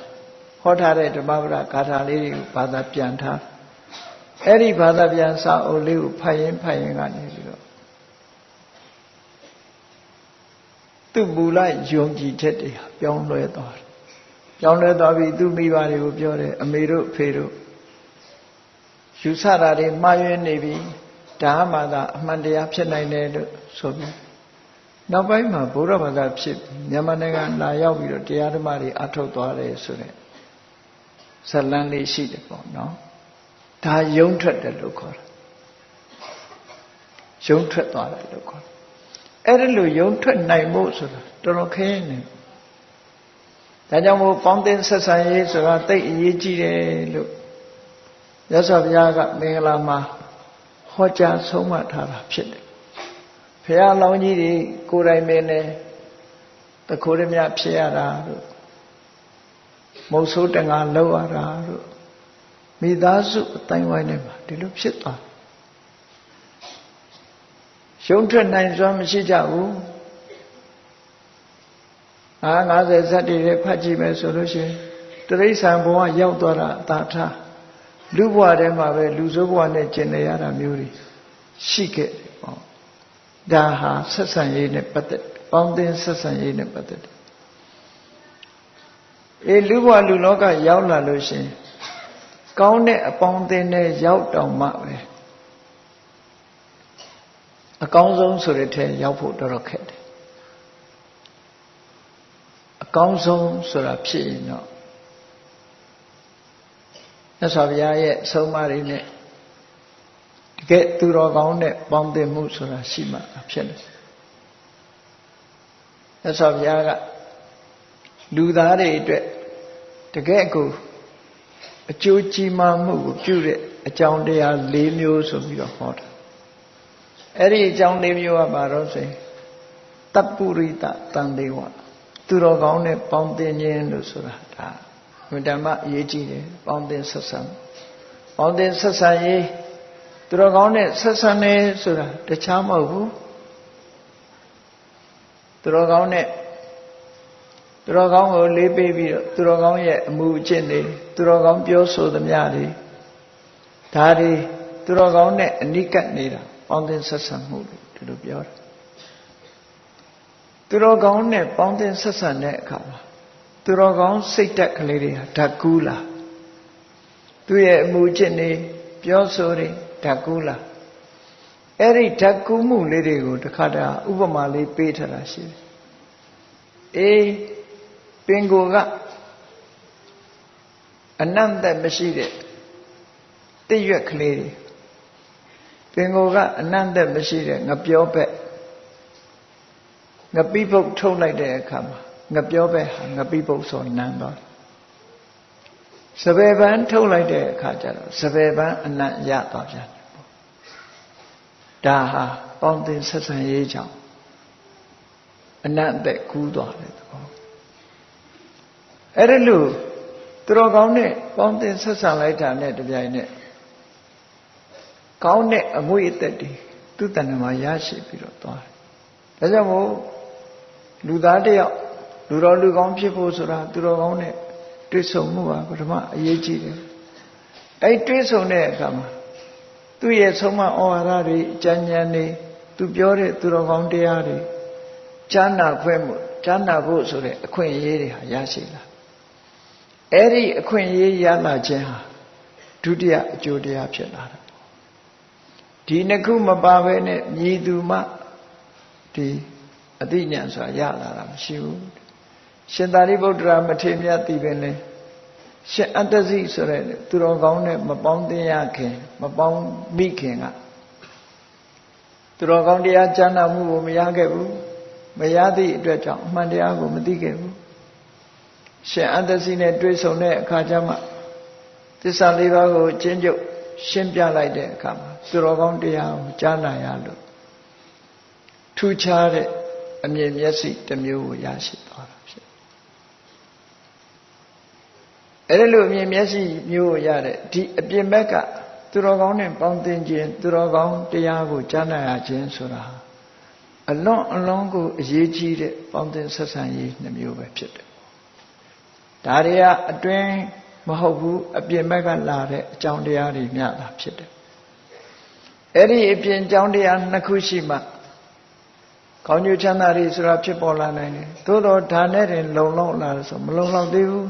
ဟောထားတဲ့ဓမ္မပဒဂါထာလေးတွေကိုဘာသာပြန်ထားအဲ့ဒီဘာသာပြန်စာအုပ်လေးကိုဖတ်ရင်ကနေပြီးတော့သူ့မူလယုံကြည်ချက်တွေပြောင်းလဲသွားတယ်ပြောင်းလဲသွားပြီးသူ့မိဘတွေကိုပြောတယ်အမေတို့အဖေတို့ယူဆတာတွေမှားယွင်းနေပြီဒါမှသာအမှန်တရားဖြစ်နိုင်တယ်လို့ဆိုပြီးနောက်ပိုင်းမှာဘုရားဘာသာဖြစ်မြန်မာနိုင်ငံလာရောက်ပြီးတော့တရားဓမ္မတွေအထုတ်သွားတယ်ဆိုတဲ့ဇလန်းလေးရှိတယ်ပေါ့နော်ဒါယုံထွက်တယ်လို့ခေါ်တာယုံထွက်သွားတယ်လို့ခေါ်တယ်အဲ့ဒါလို့ယုံထွက်နိုင်ဖို့ဆိုတာတော်တော်ခဲနေဒါကြောင့်မို့ပေါင်းသင်းဆက်ဆံရေးဆိုတာသိအရေးကြီးတယ်လို့ရသော်ဘုရားကမင်္ဂလာမှာဟောကြားဆုံးမထားတာဖြစ်တယ်ဘုရားလောင်းကြီးတွေကိုယ်တိုင်မင်းနဲ့တခိုးရမြဖြစ်ရတာတို့မုတ်ဆိုးတငါလောက်ရတာတို့မိသားစုအတိုင်းဝိုင်းထဲမှာဒီလိုဖြစ်သွားရုံးထွက်နိုင်စွမ်းမရှိကြဘူး50ဇတ်တွေဖတ်ကြည့်မယ်ဆိုလို့ရှိရင်တိရစ္ဆာန်ဘဝရောက်သွားတာအသာထားလူဘဝထဲမှာပဲလူဆိုးဘဝနဲ့ကျင်နေရတာမျိုးတွေရှိခဲ့တယ်ပေါ့ဒါဟာဆက်ဆံရေးနဲ့ပတ်သက်ပေါင်းသင်းဆက်ဆံရေးနဲ့ပတ်သက်တယ်လူဘဝလူလောကရောက်လာလို့ရှိရင်ကောင်းတဲ့အပေါင်းအသင်းနဲ့ရောက်တော့မှပဲအကောင်းဆုံးဆိုတဲ့ထဲရောက်ဖို့တော်တော်ခက်တယ်အကောင်းဆုံးဆိုတာဖြစ်ရင်တော့မြတ်စွာဘုရားရဲ့အဆုံးအမတွေနဲ့တကယ်သူတော်ကောင်းနဲ့ပေါင်းသင်းမှုဆိုတာရှိမှဖြစ်တယ်မြတ်စွာဘုရားကလူသားတွေအတွက်တကယ်ကိုအကျိုးကြီးမားမှုကိုပြုတဲ့အကြောင်းတရား၄မျိုးဆိုပြီးတော့ဟောတာအဲ့ဒီအကြောင်း၄မျိုးကဘာလို့ဆိုရင်တပ္ပုရိတတန်သေးဝသူတော်ကောင်းနဲ့ပေါင်းသင်းခြင်းလို့ဆိုတာဒါမြတ်ဓမ္မအရေးကြီးတယ်ပေါင်းသင်းဆက်ဆံပေါင်းသင်းဆက်ဆံရေးသူတော်ကောင်းနဲ့ဆက်ဆံနေဆိုတာတခြားမဟုတ်ဘူးသူတော်ကောင်းနဲ့သူတော်ကောင်းကိုလေးပေးပြီးတော့သူတော်ကောင်းရဲ့အမှုအကျင့်တွေသူတော်ကောင်းပြောဆိုသမျှတွေဒါတွေသူတော်ကောင်းနဲ့အနိကပ်နေတာပေါင်းသင်းဆက်ဆံမှုလို့ဒီလိုပြောတယ်သူတော်ကောင်းနဲ့ပေါင်းသင်းဆက်ဆံတဲ့အခါမှာသူတော်ကောင်းစိတ်ဓာတ်ကလေးတွေဟာဓာတ်ကူးလာသူရဲ့အမှုအကျင့်တွေပြောဆိုတွေဓာတ်ကူးလာအဲ့ဒီဓာတ်ကူးမှုလေးတွေကိုတစ်ခါတည်းဥပမာလေးပေးထားတာရှိတယ်ပင်ကိုကအနန္တမရှိတဲ့တိရွက်ကလေးတွေပင်ကိုကအနန္တမရှိတဲ့ငပြောဘက်ငပိပုတ်ထုတ်လိုက်တဲ့အခါမှာငပြောဘက်ဟာငပိပုတ်ဆိုနန်းသွားစပယ်ပန်းထုတ်လိုက်တဲ့အခါကျတော့စပယ်ပန်းအနတ်ရသွားပြန်တယ်ပေါ့ဒါဟာပေါင်းသင်းဆက်ဆံရေးကြောင့်အနတ်အသက်ကူးသွားတယ်ပေါ့အဲ့ဒါလို့သူတော်ကောင်းနဲ့ပေါင်းသင်းဆက်ဆံလိုက်တာနဲ့တပြိုင်နက်ကောင်းတဲ့အငွေအသက်တွေသူ့တဏ္ဍာမှာရရှိပြီးတော့သွားတယ်ဒါကြောင့်မို့လူသားတယောက်လူတော်လူကောင်းဖြစ်ဖို့ဆိုတာသူတော်ကောင်းနဲ့တွေ့ဆုံမှုပါပထမအရေးကြီးတယ်အဲ့တွေ့ဆုံတဲ့အခါမှာ သူ့ရဲ့ဆုံးမဩဝါဒတွေအကြံဉာဏ်တွေသူပြောတဲ့သူတော်ကောင်းတရားတွေကြားနာဖို့ဆိုတဲ့အခွင့်အရေးတွေဟာရရှိလာအဲ့ဒီအခွင့်အရေးရလာခြင်းဟာဒုတိယအကျိုးတရားဖြစ်လာတယ်ဒီနှစ်ခုမပါဘဲနဲ့မြည်သူမှဒီအသိဉာဏ်ဆိုတာရလာတာမရှိဘူးရှင်သာရိပုတ္တရာမထေရမြတ်သိပင်လေရှင်အတ္တဇိဆိုတဲ့သူတော်ကောင်းနဲ့မပေါင်းသင်းရခင်မပေါင်းမိခင်ကသူတော်ကောင်းတရားကြားနာမှုကိုမရခဲ့ဘူးမရသည့်အတွက်ကြောင့်အမှန်တရားကိုမသိခဲ့ဘူးရှင်အတ္တဇိနဲ့တွေ့ဆုံတဲ့အခါကျမှသစ္စာလေးပါးကိုကျင့်ကြုတ်ရှင်းပြလိုက်တဲ့အခါမှာသူတော်ကောင်းတရားကိုကြားနာရလို့ထူးခြားတဲ့အမြင်မျက်စိတစ်မျိုးကိုရရှိသွားတာဖြစ်အဲ့ဒီလိုအမြင်မျက်စိမျိုးကိုရတဲ့ဒီအပြင်ဘက်ကသူတော်ကောင်းနဲ့ပေါင်းသင်းခြင်းသူတော်ကောင်းတရားကိုကြားနာရခြင်းဆိုတာအလွန်ကိုအရေးကြီးတဲ့ပေါင်းသင်းဆက်ဆံရေးနှမျိုးပဲဖြစ်တယ်ဒါတွေကအတွင်းမဟုတ်ဘူးအပြင်ဘက်ကလာတဲ့အကြောင်းတရားတွေမျှတာဖြစ်တယ်အဲ့ဒီအပြင်အကြောင်းတရားနှစ်ခုရှိမှကောင်းကျိုးချမ်းသာတွေဆိုတာဖြစ်ပေါ်လာနိုင်တယ်သို့တော့ဒါနဲ့တင်လုံလောက်လာဆိုမလုံလောက်သေးဘူး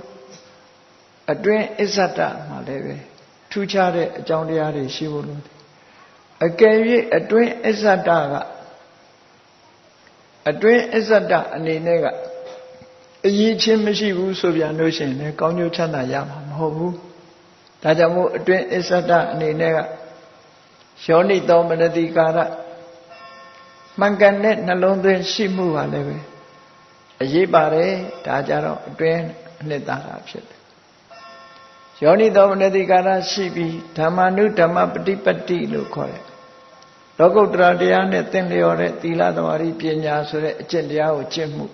အတွင်းအစ္ဆဒမှာလည်းပဲထူးခြားတဲ့အကြောင်းတရားတွေရှိဖို့လို့အကယ်၍အတွင်းအစ္ဆဒအနေနဲ့ကအရေးချင်းမရှိဘူးဆိုပြန်လို့ရှိရင်လည်းကောင်းကျိုးချမ်းသာရမှာမဟုတ်ဘူးဒါကြောင့်မို့အတွင်းအစ္ဆဒအနေနဲ့ကယောနိသောမနတိကာရမှန်ကန်တဲ့နှလုံးသွင်းရှိမှုပါလည်းပဲအရေးပါတယ်ဒါကြတော့အတွင်းအနှစ်သာရဖြစ်တယ်ယောနိသောမနတိကာရရှိပြီးဓမ္မနုဓမ္မပฏิပတ္တိလို့ခေါ်တယ်လောကုတ္တရာတရားနဲ့သင်လျော်တဲ့သီလသမာဓိပညာဆိုတဲ့အကျင့်တရားကိုကျင့်မှု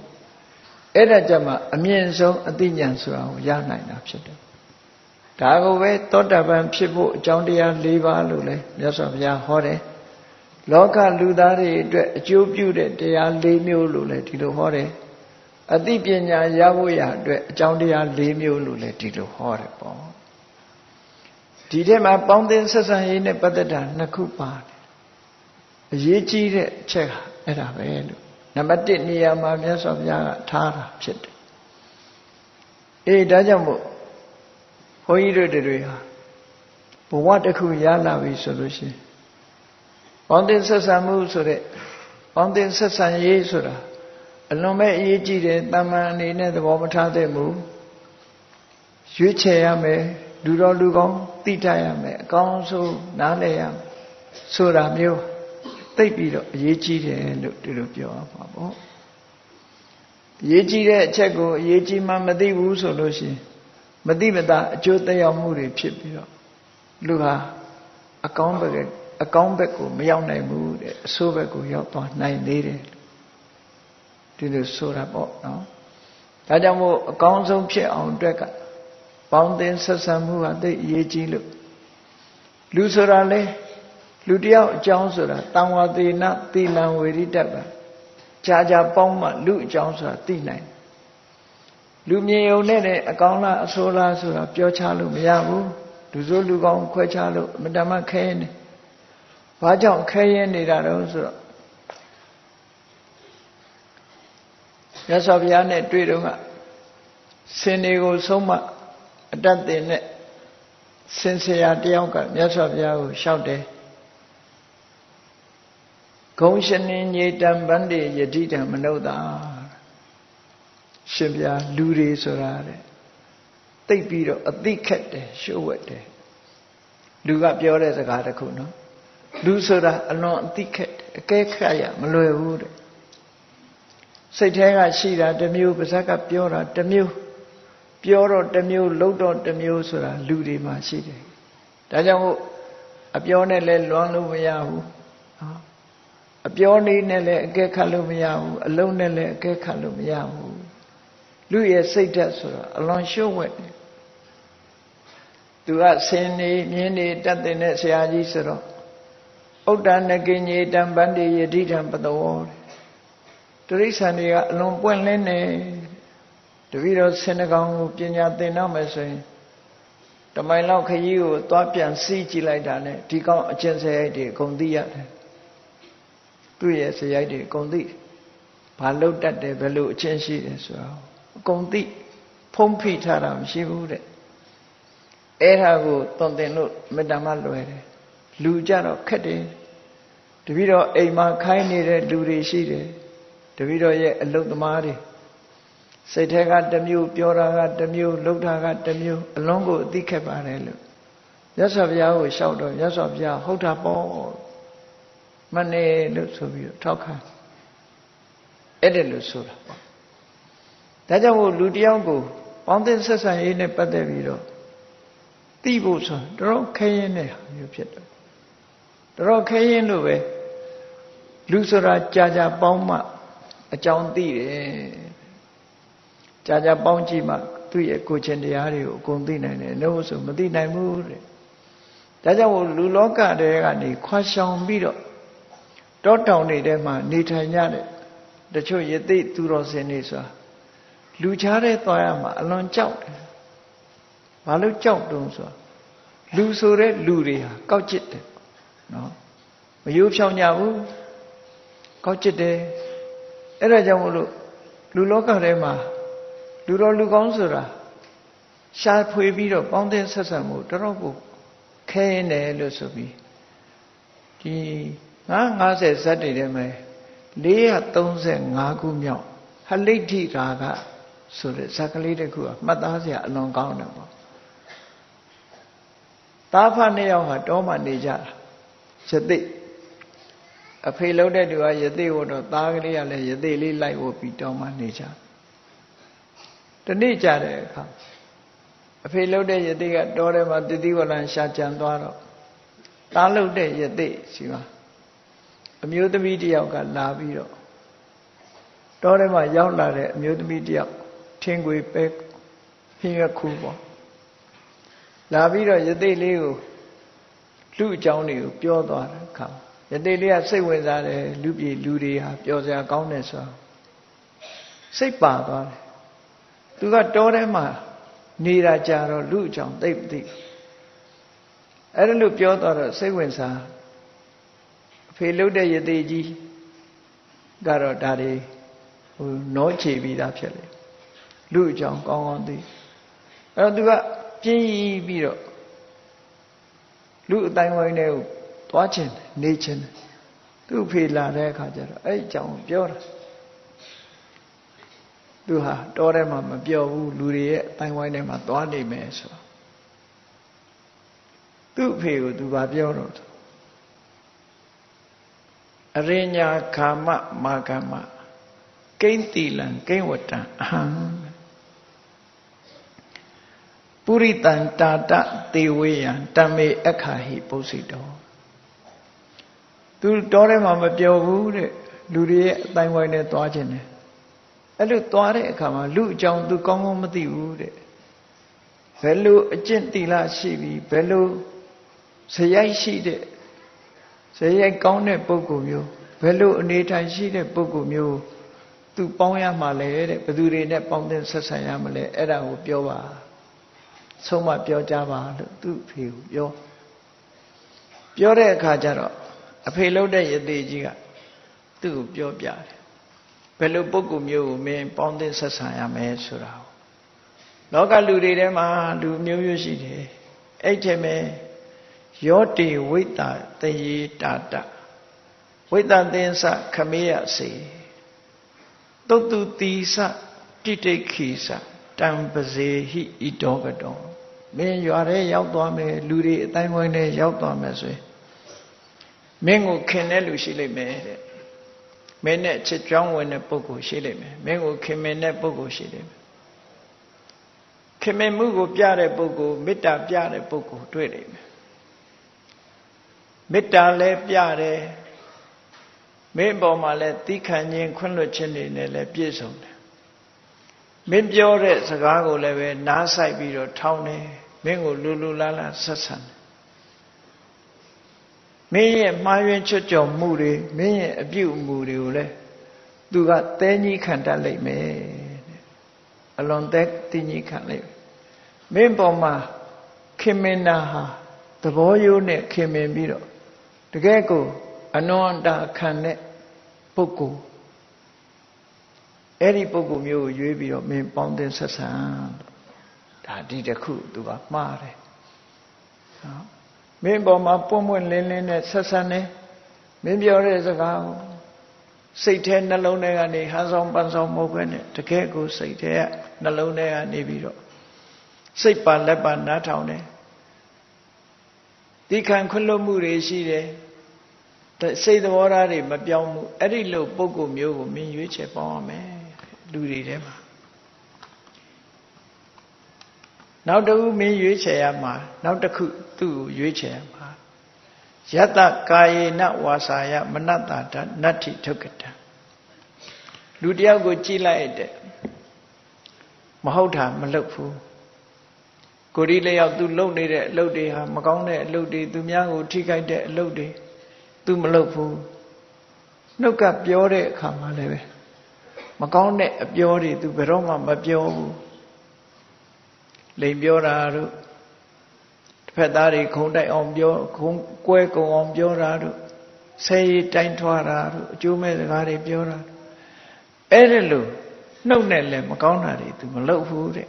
အဲ့ဒါကြမှာအမြင့်ဆုံးအသိဉာဏ်ဆိုတာကိုရနိုင်တာဖြစ်တယ်ဒါကိုပဲသောတာပန်ဖြစ်ဖို့အကြောင်းတရား၄ပါးလို့လဲမြတ်စွာဘုရားဟောတယ်လောကလူသားတွေအတွက်အကျိုးပြုတဲ့တရား၄မျိုးလို့လဲဒီလိုဟောတယ်အသိပညာရဖို့ရအတွက်အကြောင်းတရား၄မျိုးလို့လဲဒီလိုဟောတယ်ပေါ့ဒီထဲမှာပေါင်းသင်းဆက်ဆံရေးနဲ့ပတ်သက်တာနှစ်ခုပါတယ်အရေးကြီးတဲ့အချက်ဟာအဲ့ဒါပဲလို့နံပါတ်1နေရာမှာမြတ်စွာဘုရားကထားတာဖြစ်တယ်ဒါကြောင့်မို့ဘုန်းကြီးတွေဟာဘဝတစ်ခုရလာပြီဆိုလို့ရှိရင်ပေါင်းသင်းဆက်ဆံမှုဆိုတဲ့ပေါင်းသင်းဆက်ဆံရေးဆိုတာအလွန်ပဲအရေးကြီးတယ်တမန်အနေနဲ့သဘောမထားသင့်ဘူးရွေးချယ်ရမယ်လူတော်လူကောင်းသိတတ်ရမယ်အကောင်းဆုံးနားလည်ရမယ်ဆိုတာမျိုးသိပြီးတော့အရေးကြီးတယ်လို့ဒီလိုပြောရမှာပေါ့အရေးကြီးတဲ့အချက်ကိုအရေးကြီးမှမသိဘူးဆိုလို့ရှိရင်မသိမသာအကျိုးသက်ရောက်မှုတွေဖြစ်ပြီးတော့လူဟာအကောင်းဘက်ကိုမရောက်နိုင်ဘူးတဲ့အဆိုးဘက်ကိုရောက်သွားနိုင်သေးတယ်ဒီလိုဆိုတာပေါ့နော်ဒါကြောင့်မို့အကောင်းဆုံးဖြစ်အောင်အတွက်ကပေါင်းသင်းဆက်ဆံမှုဟာသိအရေးကြီးလို့လူဆိုတာလေလူတယောက်အကြောင်းဆိုတာတံဝသေနသီလံဝေရိတ္တပါကြာပေါင်းမှလူအကြောင်းဆိုတာသိနိုင်လူမြင်ုံနဲ့အကောင်းလားအဆိုးလားဆိုတာပြောချလို့မရဘူးလူဆိုးလူကောင်းခွဲခြားလို့အမတမခဲနေဘာကြောင့်ခဲရင်နေတာတော့ဆိုတော့မြတ်စွာဘုရားနဲ့တွေ့တော့ကစင်တွေကိုဆုံးမအတတ်တင်နဲ့စင်ဆရာတယောက်ကမြတ်စွာဘုရားကိုလျှောက်တယ်ဂုံရှင်နေညေတံဗန္တိယတိတံမနုဿာရှင်ဘုရားလူတွေဆိုတာတဲ့သိပ်ပြီးတော့အသိခက်တယ်ရှုပ်ဝက်တယ်လူကပြောတဲ့စကားတစ်ခုနော်လူဆိုတာအလွန်အသိခက်တယ်အကဲခတ်ရမလွယ်ဘူးတဲ့စိတ်ထဲကရှိတာတစ်မျိုးပါးစပ်ကပြောတာတစ်မျိုးပြောတော့တစ်မျိုးလုပ်တော့တစ်မျိုးဆိုတာလူတွေမှာရှိတယ်ဒါကြောင့်မို့အပြောနဲ့လည်းလွမ်းလို့မရဘူးအပြောနည်းနဲ့လည်းအကဲခတ်လို့မရဘူးအလုံးနဲ့လည်းအကဲခတ်လို့မရဘူးလူရဲ့စိတ်ဓာတ်ဆိုတာအလွန်ရှုပ်ဝက်တယ်သူကဆင်းနေမြင်းနေတတ်တဲ့ဆရာကြီးဆိုတော့ဥဒ္ဒနကိညေတံဗန္တိယတိတံပတဝောတိရစ္ဆာန်တွေကအလွန်ပွင့်လင်းနေတပည့်တော်ဆင်းနှကောင်ကိုပညာသင်တော့မယ်ဆိုရင်တ တမိုင်လောက်ခရီးကိုသွားပြန်စီးကြည့်လိုက်တာနဲ့ဒီကောင်အကျင့်စရိုက်တွေအကုန်သိရတယ်သူ့ရဲ့စရိုက်တွေအကုန်သိဘာလို့တတ်တယ်ဘယ်လိုအချင်းရှိတယ်ဆိုတော့အကုန်သိဖုံးဖိထားတာမရှိဘူးတဲ့အဲ့ဒါကိုသွန်သင်လို့မေတ္တာမှလွယ်တယ်လူကြတော့ခက်တယ်တပည့်တော်အိမ်မှာခိုင်းနေတဲ့လူတွေရှိတယ်တပည့်တော်ရဲ့အလုသမားတွေစိတ်ထဲကတစ်မျိုးပြောတာကတစ်မျိုးလုပ်တာကတစ်မျိုးအလုံးကိုအသိခက်ပါတယ်လို့မြတ်စွာဘုရားကိုလျှောက်တော့မြတ်စွာဘုရားဟုတ်တာပေါ့မနေလို့ဆိုပြီးထောက်ခံအဲ့ဒါလို့ဆိုတာပေါ့ဒါကြောင့်မို့လူတယောက်ကိုပေါင်းသင်းဆက်ဆံရေးနဲ့ပတ်သက်ပြီးတော့သိဖို့ဆိုတော့ခဲရင်တဲ့မျိုးဖြစ်တယ်တော်ခဲရင်လို့ပဲလူဆိုတာကြာပေါင်းမှအကြောင်းသိတယ်ကြာပေါင်းကြည့်မှသူ့ရဲ့ကိုယ်ချင်းတရားတွေကိုအကုန်သိနိုင်တယ်လို့ဆိုမသိနိုင်ဘူးတဲ့ဒါကြောင့်မို့လူလောကတွေကနေခွာရှောင်ပြီးတော့တောတောင်တွေထဲမှာနေထိုင်ကြတဲ့တချို့ယသိသူတော်စင်တွေဆိုတာလူချားတဲ့သွားရမှာအလွန်ကြောက်တယ်ဘာလို့ကြောက်တုံးဆိုလူဆိုတဲ့လူတွေဟာကောက်ကျစ်တယ်နော်မယိုးဖြောင်းကြဘူးကောက်ကျစ်တယ်အဲ့ဒါကြောင့်မို့လို့လူလောကထဲမှာလူတော်လူကောင်းဆိုတာရှားဖွေပြီးတော့ပေါင်းတဲ့ဆက်ဆံမှုတော်တော်ကိုခဲရင်တယ်လို့ဆိုပြီးဒီ50ဇတ်တွေထဲမှာ435ခုမြောက်ဟလိဋ္ဌိရာဂဆိုတဲ့ဇာတ်ကလေးတစ်ခုကမှတ်သားစရာအလွန်ကောင်းတယ်ပေါ့သားဖနှစ်ယောက်ဟာတောမှနေကြတာယသိအဖေလုံးတဲ့သူကယသိကိုတော့သားကလေးကလည်းယသိလေးလိုက်ဝပြီးတောမှနေကြတနေ့ကြတဲ့အခါအဖေလုံးတဲ့ယသိကတောထဲမှာတတိဝလံရှာကြံသွားတော့သားလုံးတဲ့ယသိရှိပါအမျိုးသမီးတယောက်ကလာပြီးတော့တောထဲမှာရောက်လာတဲ့အမျိုးသမီးတယောက်ထင်းခွေပဲဟင်းရခုပေါ့လာပြီးတော့ယသိလေးကိုလူအကြောင်းတွေကိုပြောသွားတဲ့အခါယသိလေးကစိတ်ဝင်စားတယ်လူပြည်လူတွေဟာပြောစရာကောင်းတယ်ဆိုတော့စိတ်ပါသွားတယ်သူကတောထဲမှာနေတာကြတော့လူအကြောင်းသိမသိအဲ့ဒါလို့ပြောသွားတော့စိတ်ဝင်စားအဖေလှုပ်တဲ့ယသိကြီးကတော့ဒါတွေနောချေပြီးသားဖြစ်လေလူအကြောင်းကောင်းကောင်းသိအဲ့တော့သူကပြင်းပြီးတော့လူအတိုင်းဝိုင်းတွေကိုသွားခြင်းနေခြင်းသူ့ဖေလာတဲ့အခါကျတော့အဲ့အကြောင်းပြောတာသူဟာတောထဲမှာမပြောဘူးလူတွေရဲ့အတိုင်းဝိုင်းထဲမှာသွားနေမယ်ဆိုသူ့ဖေကိုသူကပြောတော့အရိညာခာမမာကမကိဉ္တိလံကိဉ္ဝတံအဟံပုရိတံတာတသေဝေယံတမေအခါဟိပုစိတောသူတောထဲမှာမပြောဘူးတဲ့လူတွေရဲ့အတိုင်းဝိုင်းနဲ့သွားခြင်းတယ်အဲ့လိုသွားတဲ့အခါမှာလူအကြောင်းသူကောင်းကောင်းမသိဘူးတဲ့ဘယ်လိုအကျင့်တိလရှိပြီးဘယ်လိုဇယိုက်ရှိတဲ့ဇယိုက်ကောင်းတဲ့ပုဂ္ဂိုလ်မျိုးဘယ်လိုအနေထိုင်ရှိတဲ့ပုဂ္ဂိုလ်မျိုးသူပေါင်းရမှာလဲတဲ့ဘယ်သူတွေနဲ့ပေါင်းတဲ့ဆက်ဆံရမလဲအဲ့ဒါကိုပြောပါဆုံးမပြောကြပါလို့သူ့ဖေကိုပြောတဲ့အခါကျတော့အဖေလှုပ်တဲ့ယသိကြီးကသူ့ကိုပြောပြတယ်ဘယ်လိုပုဂ္ဂိုလ်မျိုးကိုမင်းပေါင်းတဲ့ဆက်ဆံရမယ်ဆိုတာလောကလူတွေထဲမှာလူမျိုးမျိုးရှိတယ်အဲ့ထဲမှာယောတိဝိတ္တတယေတာတဝိတ္တသင်္စခမေယစေတုတ်တုတိစတိတိခိစတံပဇေဟိဣတောကတောမင်းရွာထဲရောက်သွားမယ်လူတွေအတိုင်းဝိုင်းထဲရောက်သွားမယ်ဆိုရင်မင်းကိုခင်တဲ့လူရှိလိမ့်မယ်တဲ့မင်းနဲ့ချစ်ကြောင်းဝင်တဲ့ပုဂ္ဂိုလ်ရှိလိမ့်မယ်မင်းကိုခင်မင်တဲ့ပုဂ္ဂိုလ်ရှိလိမ့်မယ်ခင်မင်မှုကိုပြတဲ့ပုဂ္ဂိုလ်မေတ္တာပြတဲ့ပုဂ္ဂိုလ်တွေ့လိမ့်မယ်မေတ္တာလည်းပြတယ်မင်းပေါ်မှာလည်းသီးခံခြင်းခွင့်လွှတ်ခြင်းတွေနဲ့လည်းပြည့်စုံတယ်မင်းပြောတဲ့စကားကိုလည်းပဲနားဆိုင်ပြီးတော့ထောင်းတယ်မင်းကိုလူလူလားလားဆက်ဆံတယ်မင်းရဲ့မှားယွင်းချွတ်ကြော်မှုတွေမင်းရဲ့အပြုအမူတွေကိုလည်းသူကသဲကြီးခံတတ်လိမ့်မယ်တဲ့အလွန်သဲကြီးခံလိမ့်မယ်မင်းပေါ်မှာ ခင်မင်နာဟာသဘောရိုးနဲ့ခင်မင်ပြီးတော့တကယ်ကိုအနွန်တာခံတဲ့ပုဂ္ဂိုလ်အဲ့ဒီပုဂ္ဂိုလ်မျိုးကိုရွေးပြီးတော့မင်းပေါင်းတင်ဆက်ဆံဒါဒီတစ်ခုသူကမှားတယ်နော်မင်းပေါ်မှာပွန့်ပွန့်လင်းလင်းနဲ့ဆက်ဆံနေမင်းပြောတဲ့စကားကိုစိတ်ထဲနှလုံးထဲကနေဟန်ဆောင်ပန်ဆောင်မဟုတ်ဘဲနဲ့တကယ်ကိုစိတ်ထဲကနှလုံးထဲကနေပြီးတော့စိတ်ပါလက်ပါနားထောင်တယ်ဒီခံခွလွတ်မှုတွေရှိတယ်စိတ်သဘောထားတွေမပြောင်းဘူးအဲ့ဒီလိုပုဂ္ဂိုလ်မျိုးကိုမင်းရွေးချယ်ပေါင်းရမယ်လူတွေထဲမှာနောက်တစ်ခုမင်းရွေးချယ်ရမှာနောက်တစ်ခုသူ့ကိုရွေးချယ်ရမှာယတ္တကာယေနဝါစာယမနတ္တာတနတ္ထိဒုက္ကတံလူတယောက်ကိုကြည့်လိုက်တဲ့မဟုတ်တာမလုပ်ဘူးကိုယ်ဒီလျောက်သူလုပ်နေတဲ့အလုပ်တွေဟာမကောင်းတဲ့အလုပ်တွေသူများကိုထိခိုက်တဲ့အလုပ်တွေသူမလုပ်ဘူးနှုတ်ကပြောတဲ့အခါမှာလည်းပဲမကောင်းတဲ့အပြောတွေသူဘယ်တော့မှမပြောဘူးလိန်ပြောတာတို့တစ်ဖက်သားတွေခုံတိုက်အောင်ပြောခုံကွဲကုံအောင်ပြောတာတို့ဆဲရီတိုင်းထွားတာတို့အကျိုးမဲ့စကားတွေပြောတာအဲ့ဒါလို့နှုတ်နဲ့လည်းမကောင်းတာတွေသူမလုပ်ဘူးတဲ့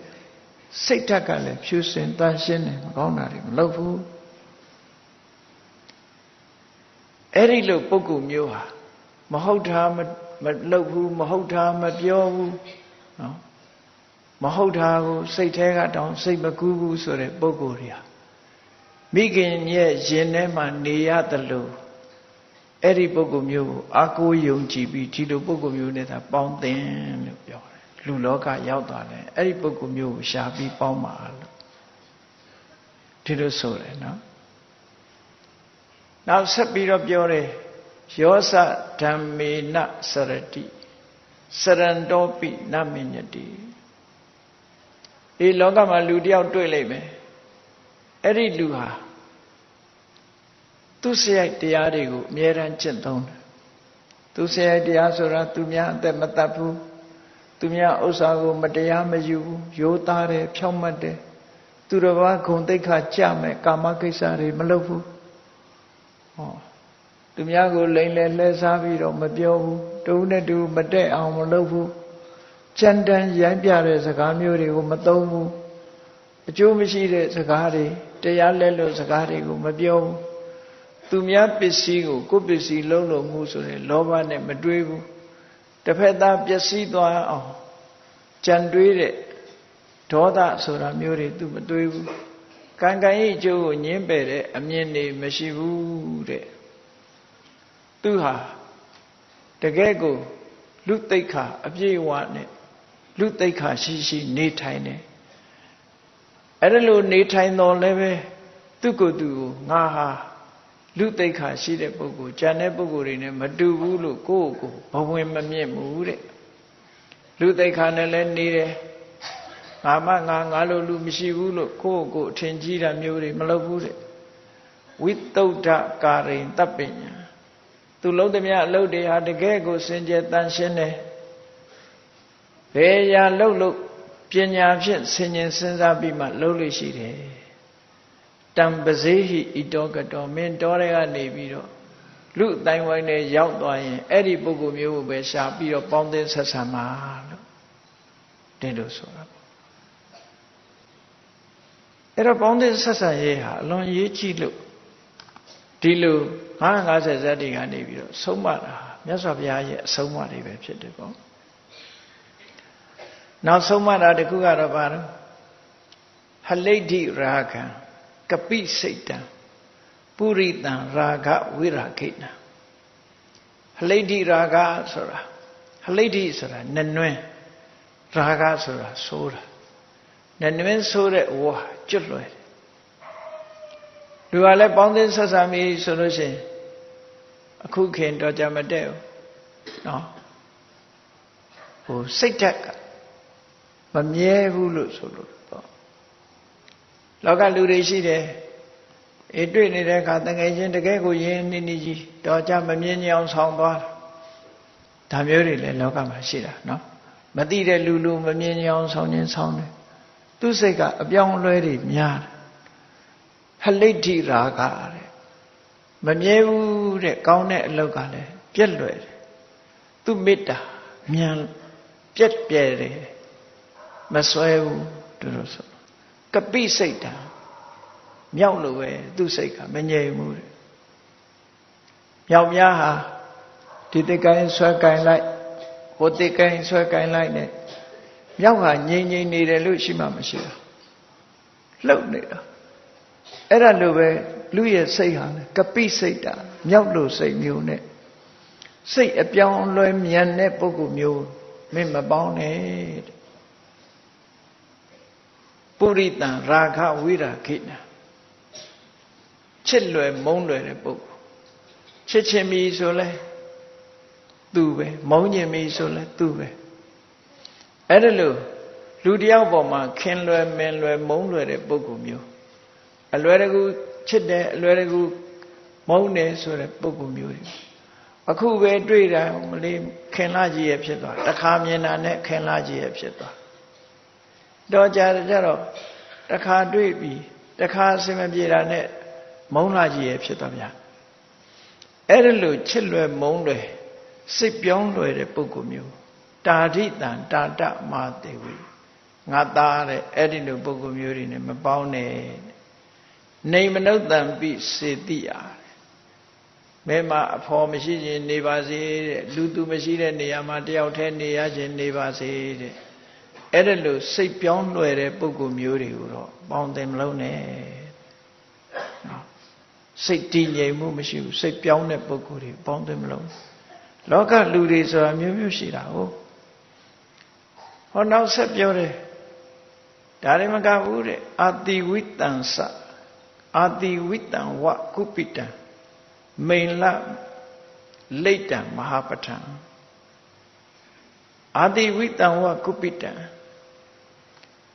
စိတ်ဓာတ်ကလည်းဖြူစင်တန်ရှင်းတယ်မကောင်းတာတွေမလုပ်ဘူးအဲ့ဒီလိုပုဂ္ဂိုလ်မျိုးဟာမဟုတ်တာမလုပ်ဘူးမဟုတ်တာမပြောဘူးနော်မဟုတ်တာကိုစိတ်ထဲကတောင်စိတ်မကူးဘူးဆိုတဲ့ပုဂ္ဂိုလ်တွေဟာမိခင်ရဲ့ရင်ထဲမှာနေရတယ်လို့အဲ့ဒီပုဂ္ဂိုလ်မျိုးကိုအာကိုယုံကြည်ပြီးဒီလိုပုဂ္ဂိုလ်မျိုးနဲ့သာပေါင်းသင်လို့ပြောတယ်လူလောကရောက်သွားတယ်အဲ့ဒီပုဂ္ဂိုလ်မျိုးကိုရှားပြီးပေါင်းပါလို့ဒီလိုဆိုတယ်နော်နောက်ဆက်ပြီးတော့ပြောတယ်ယောသဓမ္မေနစရတိစရန္တောပိနမညတိဒီလောကမှာလူတယောက်တွေ့လိုက်မယ်အဲ့ဒီလူဟာသူစရိုက်တရားတွေကိုအမြဲတမ်းကျင့်သုံးတယ်သူစရိုက်တရားဆိုတာသူများအသက်မတတ်ဘူးသူများဥစ္စာကိုမတရားမယူဘူးရိုးသားတယ်ဖြောင့်မတ်တယ်သူတစ်ပါးဂုဏ်သိက္ခာကြမဲ့ကာမကိစ္စတွေမလုပ်ဘူးဟောသူများကိုလိမ်လည်လှည့်စားပြီးတော့မပြောဘူးတူနဲ့တူမတက်အောင်မလုပ်ဘူးကြမ်းတမ်းရိုင်းပြတဲ့စကားမျိုးတွေကိုမသုံးဘူးအကျိုးမရှိတဲ့စကားတွေတရားလက်လို့စကားတွေကိုမပြောဘူးသူများပစ္စည်းကိုကိုယ်ပစ္စည်းလုံးလို့မှုဆိုရင်လောဘနဲ့မတွေးဘူးတစ်ဖက်သားပျက်စီးသွားအောင်ကြံတွေးတဲ့ဒေါသဆိုတာမျိုးတွေသူမတွေးဘူးကံကံရဲ့အကျိုးကိုညှင်းပယ်တဲ့အမြင်တွေမရှိဘူးတဲ့သူဟာတကယ်ကိုလူသိက္ခာအပြည့်အဝနဲ့လူသိက္ခာရှိရှိနေထိုင်တယ်အဲ့ဒါလို့နေထိုင်တော်လည်းပဲသူကိုယ်သူကိုငါဟာလူသိက္ခာရှိတဲ့ပုဂ္ဂိုလ်ဉာဏ်တဲ့ပုဂ္ဂိုလ်တွေနဲ့မတူဘူးလို့ကိုယ့်ကိုယ်ဘဝင်မမြင့်ဘူးတဲ့လူသိက္ခာနဲ့လည်းနေတယ်ငါလို့လူမရှိဘူးလို့ကိုယ့်ကိုယ်အထင်ကြီးတာမျိုးတွေမလုပ်ဘူးတဲ့ဝိသုဒ္ဓကာရိန်တပ္ပညာသူလုံးသမျှအလုပ်တွေဟာတကယ်ကိုစင်ကြယ်တန်ရှင်းတယ်ဘယ်ရာလုပ်လို့ပညာဖြင့်ဆင်ញင်စဉ်းစားပြီးမှလုပ်လို့ရှိတယ်တံပဇေဟိဣတောကတောမင်းတော်တွေကနေပြီးတော့လူအတိုင်းဝိုင်းနဲ့ရောက်သွားရင်အဲ့ဒီပုဂ္ဂိုလ်မျိုးကိုပဲရှာပြီးတော့ပေါင်းသင်းဆက်ဆံပါလို့ဒီလိုဆိုတာအဲ့တော့ပေါင်းသင်းဆက်ဆံရေးဟာအလွန်ရေးကြည့်လို့ဒီလို50ဇတ်တွေကနေပြီးတော့ဆုံးမတာမြတ်စွာဘုရားရဲ့အဆုံးအမတွေပဲဖြစ်တယ်ပေါ့နောက်ဆုံးမတာတခုကတော့ဘာလို့ဟလိဋ္ဌိရာဂံကပိစိတ်တံပုရိတံရာဂဝိရာခိဏဟလိဋ္ဌိရာဂဆိုတာဟလိဋ္ဌိဆိုတာနနွင်းရာဂဆိုတာဆိုးတာနနွင်းဆိုးတဲ့ဝါကျွတ်လွယ်လူကလည်းပေါင်းသင်းဆက်ဆံပြီဆိုလို့ရှိရင်အခုခင်တော့ကြမတည့်ဘူးနော်ဟိုစိတ်ဓာတ်ကမမြဲဘူးလို့ဆိုလို့ပေါ့လောကလူတွေရှိတယ်တွေ့နေတဲ့အခါတကယ်ချင်းတကယ်ကိုရင်းနှီးနှီးကြီးတော့ကြမမြင်ကြအောင်ဆောင်သွားဒါမျိုးတွေလည်းလောကမှာရှိတာနော်မသိတဲ့လူမမြင်ကြအောင်ဆောင်ခြင်းဆောင်တယ်သူစိတ်ကအပြောင်းအလဲတွေများတယ် halitti raga Mamyevu de kaune locale, pielue, tu mita, mian, piet piere, masweu, duroso. Capi seita, miaulue, tu seika, menyevu. Miao miaha, did the guy swag like, what the guy swag like it. Miaha, yin need a luchima machine. Look, Era lube, Louis say, Capi seita, miaulu say mune. Say a pion loem yan nepogu mule, mima bonnet. Purita, raga, wira, kidna. Chilwe, monle, book. Chichemi sole, tuve, monye mi sole, tuve. Edelu, Ludiaboma, kenlue, menlue, monle, bogu mule. A loregu chide, loregu mone sole, bogu mule. A cool way dreader, Kenlaji epseta, the Kamiana net Kenlaji epseta. Doja Jero, the car dreamy, the car simabira net, Monaji epseta. Edelu children monde, sip young loy the bogumu, Taditan, Tata Matewi, Natare, Edinu bogumu in Mabone. Name another be Sedia. Mema for machine Nevasi, Lutu machine, Niamatia, Teni, Ajin Nevasi. Edelu, sip young loy the bogumu, bound them lone. စိတ်တည်ငြိမ်မှုမရှိဘူးစိတ်ပြောင်းတဲ့ပုဂ္ဂိုလ်တွေပေါင်းတယ်မလို့လောကလူတွေဆိုတာမျိုးမျိုးရှိတာဟုတ်ဟောနောက်ဆက်ပြောတယ်ဒါတွေမကဘူးတဲ့အာတိဝိတံစအာတိဝိတံဝကုပိတံမိန်လလိတ်တံမဟာပဋ္ဌံအာတိဝိတံဝကုပိတံ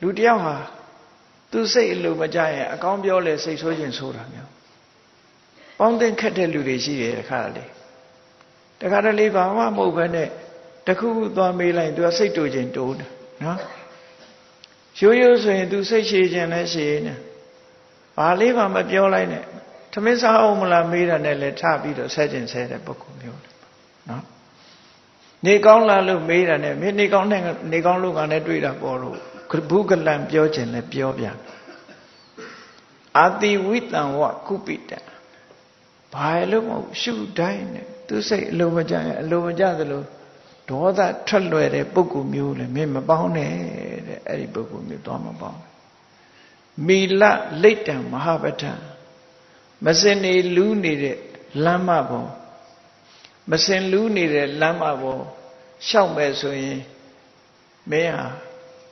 လူတယောက်ဟာသူစိတ်အလိုမကျရင်အကောင်းပြောလဲစိတ်ဆိုးခြင်းဆိုတာမျိုးပေါင်းတင်ခက်တဲ့လူတွေရှိတယ်တခါလေတခါတလေဘာမှမဟုတ်ဘဲနဲ့တခုခုသွားမေးလိုက်သူကစိတ်တူခြင်းတိုးတယ်နော်ရိုးရိုးဆိုရင်သူစိတ်ရှည်ခြင်းလည်းရှည်နေဘာလေးမှမပြောလိုက်နဲ့သမင်းစားအောင်မလားမေးတာနဲ့လည်းထပြီးတော့ဆဲခြင်းဆဲတဲ့ပုဂ္ဂိုလ်မျိုးနော်နေကောင်းလားလို့မေးတာနဲ့မင်းနေကောင်းတဲ့နေကောင်းလို့ကလည်းတွေ့တာပေါ်လို့ဘူးကလန်ပြောခြင်းလည်းပြောပြန်အာတိဝိတံဝကုပိတံဘာလို့မဟုတ်ရှုတိုင်းနဲ့သူစိတ်အလိုမကျရင်အလိုမကျသလိုဒေါသထွက်လွယ်တဲ့ပုဂ္ဂိုလ်မျိုးလည်းမင်းမပေါင်းနဲ့တဲ့အဲ့ဒီပုဂ္ဂိုလ်မျိုးတော့မပေါင်းမီလလိတ်တံမဟာပဋ္ဌံမစင်နေလူးနေတဲ့လမ်းမပေါ်မစင်လူးနေတဲ့လမ်းမပေါ်ရှောက်မယ်ဆိုရင်မင်းဟာ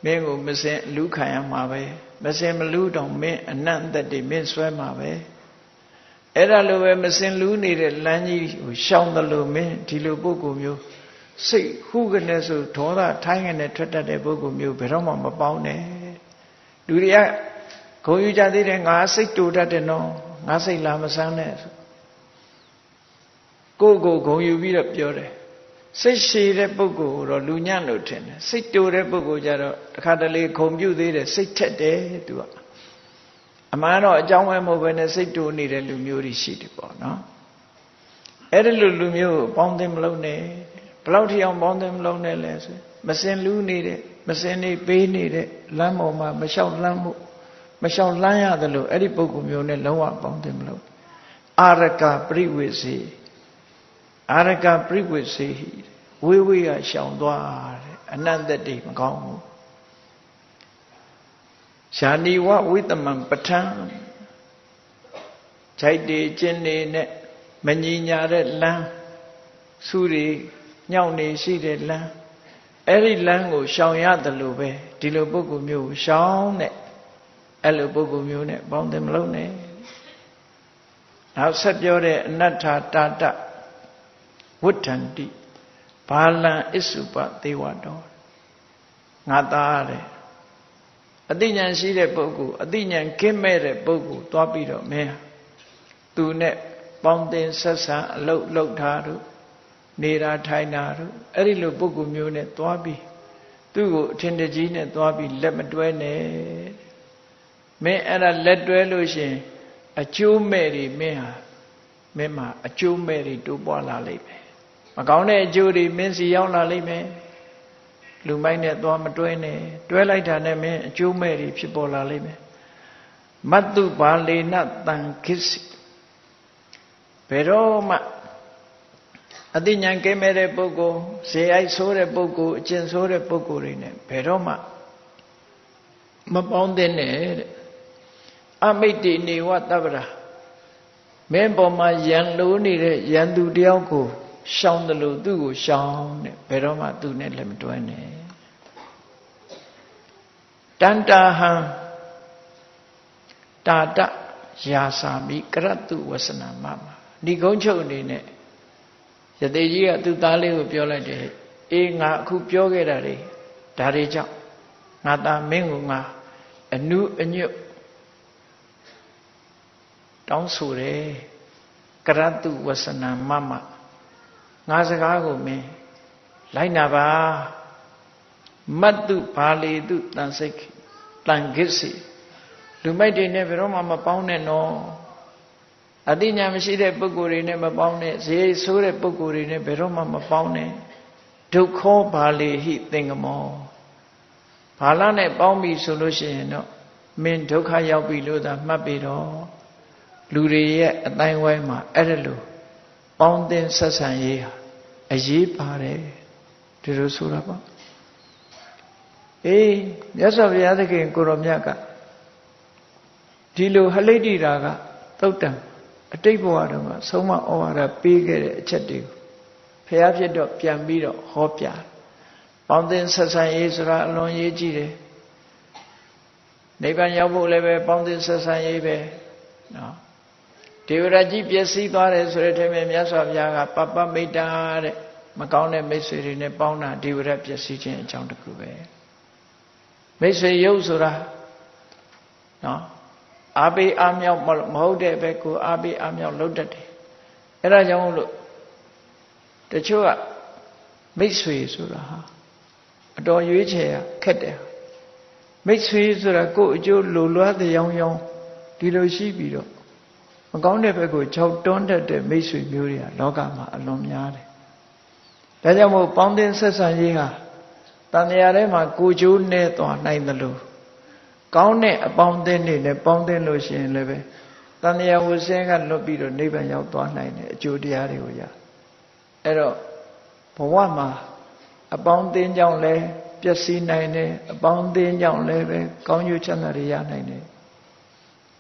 မင်းကိုမစင်လူးခံရမှာပဲမစင်မလူးတော့မင်းအနန္တတ္တိမင်းဆွဲမှာပဲအဲ့ဒါလိုပဲမစင်လူးနေတဲ့လမ်းကြီးကိုရှောင်တယ်လို့မင်းဒီလိုပုဂ္ဂိုလ်မျိုးစိတ်ခုကနေဆိုဒေါသထိုင်းကနေထွက်တတ်တဲ့ပုဂ္ဂိုလ်မျိုးဘယ်တော့မှမပေါင်းနဲ့လူတွေကဂုဏ်ယူကြသေးတယ်ငါစိတ်တူတတ်တယ်နော်ငါစိတ်လာမဆန်းနဲ့ကိုယ်ကိုဂုဏ်ယူပြီးတော့ပြောတယ်စိတ်ရှည်တဲ့ပုဂ္ဂိုလ်တော့လူညံ့လို့ထင်တယ်စိတ်တူတဲ့ပုဂ္ဂိုလ်ကြတော့တခါတလေဂုဏ်ပြုသေးတယ်စိတ်ထက်တယ်သူကအမှန်တော့အကြောင်းပဲမဟုတ်ဘဲနဲ့စိတ်တူနေတဲ့လူမျိုးတွေရှိတယ်ပေါ့နော်အဲ့ဒီလူမျိုးကိုပေါင်းသိမလို့နဲ့ဘယ်လောက်ထိအောင်ပေါင်းသိမလို့နဲ့လဲဆိုမစင်လူးနေတဲ့မစင်နေပေးနေတဲ့လမ်းပေါ်မှာမလျှောက်လမ်းမှုမလျှောက်လမ်းရတယ်လို့အဲ့ဒီပုဂ္ဂိုလ်မျိုးနဲ့လုံးဝပေါင်းသိမလို့အာရကပရိဝိစေအာရကပရိဝိစေဝေးဝေးကရှောင်သွားတဲ့အနန္တတိမကောင်းဘူးရှာနိဝဝိတမံပဋ္ဌံခြိုက်တေကျင်းနေနဲ့မညီညာတဲ့လမ်းစုတွေညောင်းနေရှိတဲ့လမ်းအဲ့ဒီလမ်းကိုရှောင်ရတယ်လို့ပဲဒီလိုပုဂ္ဂိုလ်မျိုးကိုရှောင်တဲ့အဲ့လိုပုဂ္ဂိုလ်မျိုးနဲ့ပေါင်းတယ်မလို့နဲ့နောက်ဆက်ပြောတဲ့အနတ္ထာတာတဝဋ္ဌန္တိဘာလံအစ္စုပသေဝတောငါသားတဲ့အသိဉာဏ်ရှိတဲ့ပုဂ္ဂိုလ်အသိဉာဏ်ကင်းမဲ့တဲ့ပုဂ္ဂိုလ်သွားပြီးတော့မင်းသူနဲ့ပေါင်းတင်ဆက်ဆံအလုပ်လုပ်တာတို့နေတာထိုင်တာတို့အဲ့ဒီလိုပုဂ္ဂိုလ်မျိုးနဲ့သွားပြီးသူ့ကိုအထင်တကြီးနဲ့သွားပြီးလက်မတွဲနဲ့မင်းအဲ့ဒါလက်တွဲလို့ရှင် အကျိုးမဲ့တွေမင်းမှာအကျိုးမဲ့တွေတိုးပွားလာလိမ့်မယ်မကောင်းတဲ့အကျိုးတွေမင်းစီရောက်လာလိမ့်မယ်လူမိုက်နဲ့သွားမတွဲနဲ့တွဲလိုက်တာနဲ့မင်းအကျိုးမဲ့တွေဖြစ်ပေါ်လာလိမ့်မယ်မတ္တုဘာလေနတံခိစီဘယ်တော့မှအသိဉာဏ်ကင်းမဲ့တဲ့ပုဂ္ဂိုလ်ဇေယိုက်ဆိုးတဲ့ပုဂ္ဂိုလ်အကျင့်ဆိုးတဲ့ပုဂ္ဂိုလ်တွေနဲ့ဘယ်တော့မှမပေါင်းသင့်နဲ့တဲ့အမိတ္တိနေဝတပ္ပရာမင်းပေါ်မှာယံလိုနေတဲ့ယံသူတယောက်ကိုရှောင်တယ်လို့သူ့ကိုရှောင်တဲ့ဘယ်တော့မှသူနဲ့လည်းမတွဲနဲ့တန်တာဟံတာတယာစာမိကရတ္တုဝဆနာမမဒီကုန်းချုပ်အနေနဲ့ယတိကြီးကသူ့သားလေးကိုပြောလိုက်တယ်အေးငါအခုပြောခဲ့တာတွေဒါတွေကြောင့်ငါသားမင်းကိုငါအနုအညွတ်တောင်းဆိုတယ်ကရတ္တုဝဆနာမမငါစကားကိုမင်းလိုက်နာပါမတ္တုဘာလေတုတန်စိတ်တန်ဂစ္စီလူမိုက်တွေနဲ့ဘယ်တော့မှမပေါင်းနဲ့နော်အသိဉာဏ်မရှိတဲ့ပုဂ္ဂိုလ်တွေနဲ့မပေါင်းနဲ့ဇေယျဆိုးတဲ့ပုဂ္ဂိုလ်တွေနဲ့ဘယ်တော့မှမပေါင်းနဲ့ဒုက္ခောဘာလေဟိသင်္ကမောဘာလနဲ့ပေါင်းပြီဆိုလို့ရှိရင်တော့မင်းဒုက္ခရောက်ပြီလို့သာမှတ်ပြီးတော့လူတွေရဲ့အတိုင်းဝိုင်းမှာအဲ့ဒါလို့ပေါင်းသင်ဆက်ဆံရေးဟာအရေးပါတယ်ဒီလိုဆိုတာပေါ့အေးမြတ်စွာဘုရားသခင်ကိုရောမြတ်ကဒီလိုဟလိတ္တိရာကသုတ်တံအတိတ်ဘဝတုန်းကဆုံးမဩဝါဒပေးခဲ့တဲ့အချက်တွေကိုဘုရားဖြစ်တော့ပြန်ပြီးတော့ဟောပြပေါင်းသင်ဆက်ဆံရေးဆိုတာအလွန်ရေးကြည့်တယ်နိဗ္ဗာန်ရောက်ဖို့လည်းပဲပေါင်းသင်ဆက်ဆံရေးပဲနော်ဒေဝရကြီးပျက်စီးသွားတယ်ဆိုတဲ့ထဲမှာမြတ်စွာဘုရားကပပမိတ်တာတဲ့မကောင်းတဲ့မိတ်ဆွေတွေနဲ့ပေါင်းတာဒေဝရပျက်စီးခြင်းအကြောင်းတစ်ခုပဲမိတ်ဆွေရုပ်ဆိုတာနော်အာပေအာမြောက်မဟုတ်တဲ့ဘက်ကိုအာပေအာမြောက်လုပ်တတ်တယ်အဲဒါကြောင့်လို့တချို့ကမိတ်ဆွေဆိုတာဟာအတော်ရွေးချယ်ရခက်တယ်မိတ်ဆွေဆိုတာကိုယ်အကျိုးလိုလားတဲ့ရောင်းဒီလိုရှိပြီးတော့မကောင်းတဲ့ဘက်ကိုခြောက်တွန်းတတ်တဲ့မိတ်ဆွေမျိုးတွေကလောကမှာအလွန်များတယ်ဒါကြောင့်မို့ပေါင်းသင်းဆက်ဆံရေးဟာတန်တရားထဲမှာကိုယ်ကျိုးနဲ့သွားနိုင်တယ်လို့ကောင်းတဲ့အပေါင်းအသင်းတွေနဲ့ပေါင်းသင်းလို့ရှိရင်လည်းပဲတန်တရားဝဆင်းကလွတ်ပြီးတော့နိဗ္ဗာန်ရောက်သွားနိုင်တဲ့အကျိုးတရားတွေကိုရအဲ့တော့ဘဝမှာအပေါင်းအသင်းကြောင့်လည်းပျက်စီးနိုင်တယ်အပေါင်းအသင်းကြောင့်လည်းပဲကောင်းကျိုးချမ်းသာတွေရနိုင်တယ်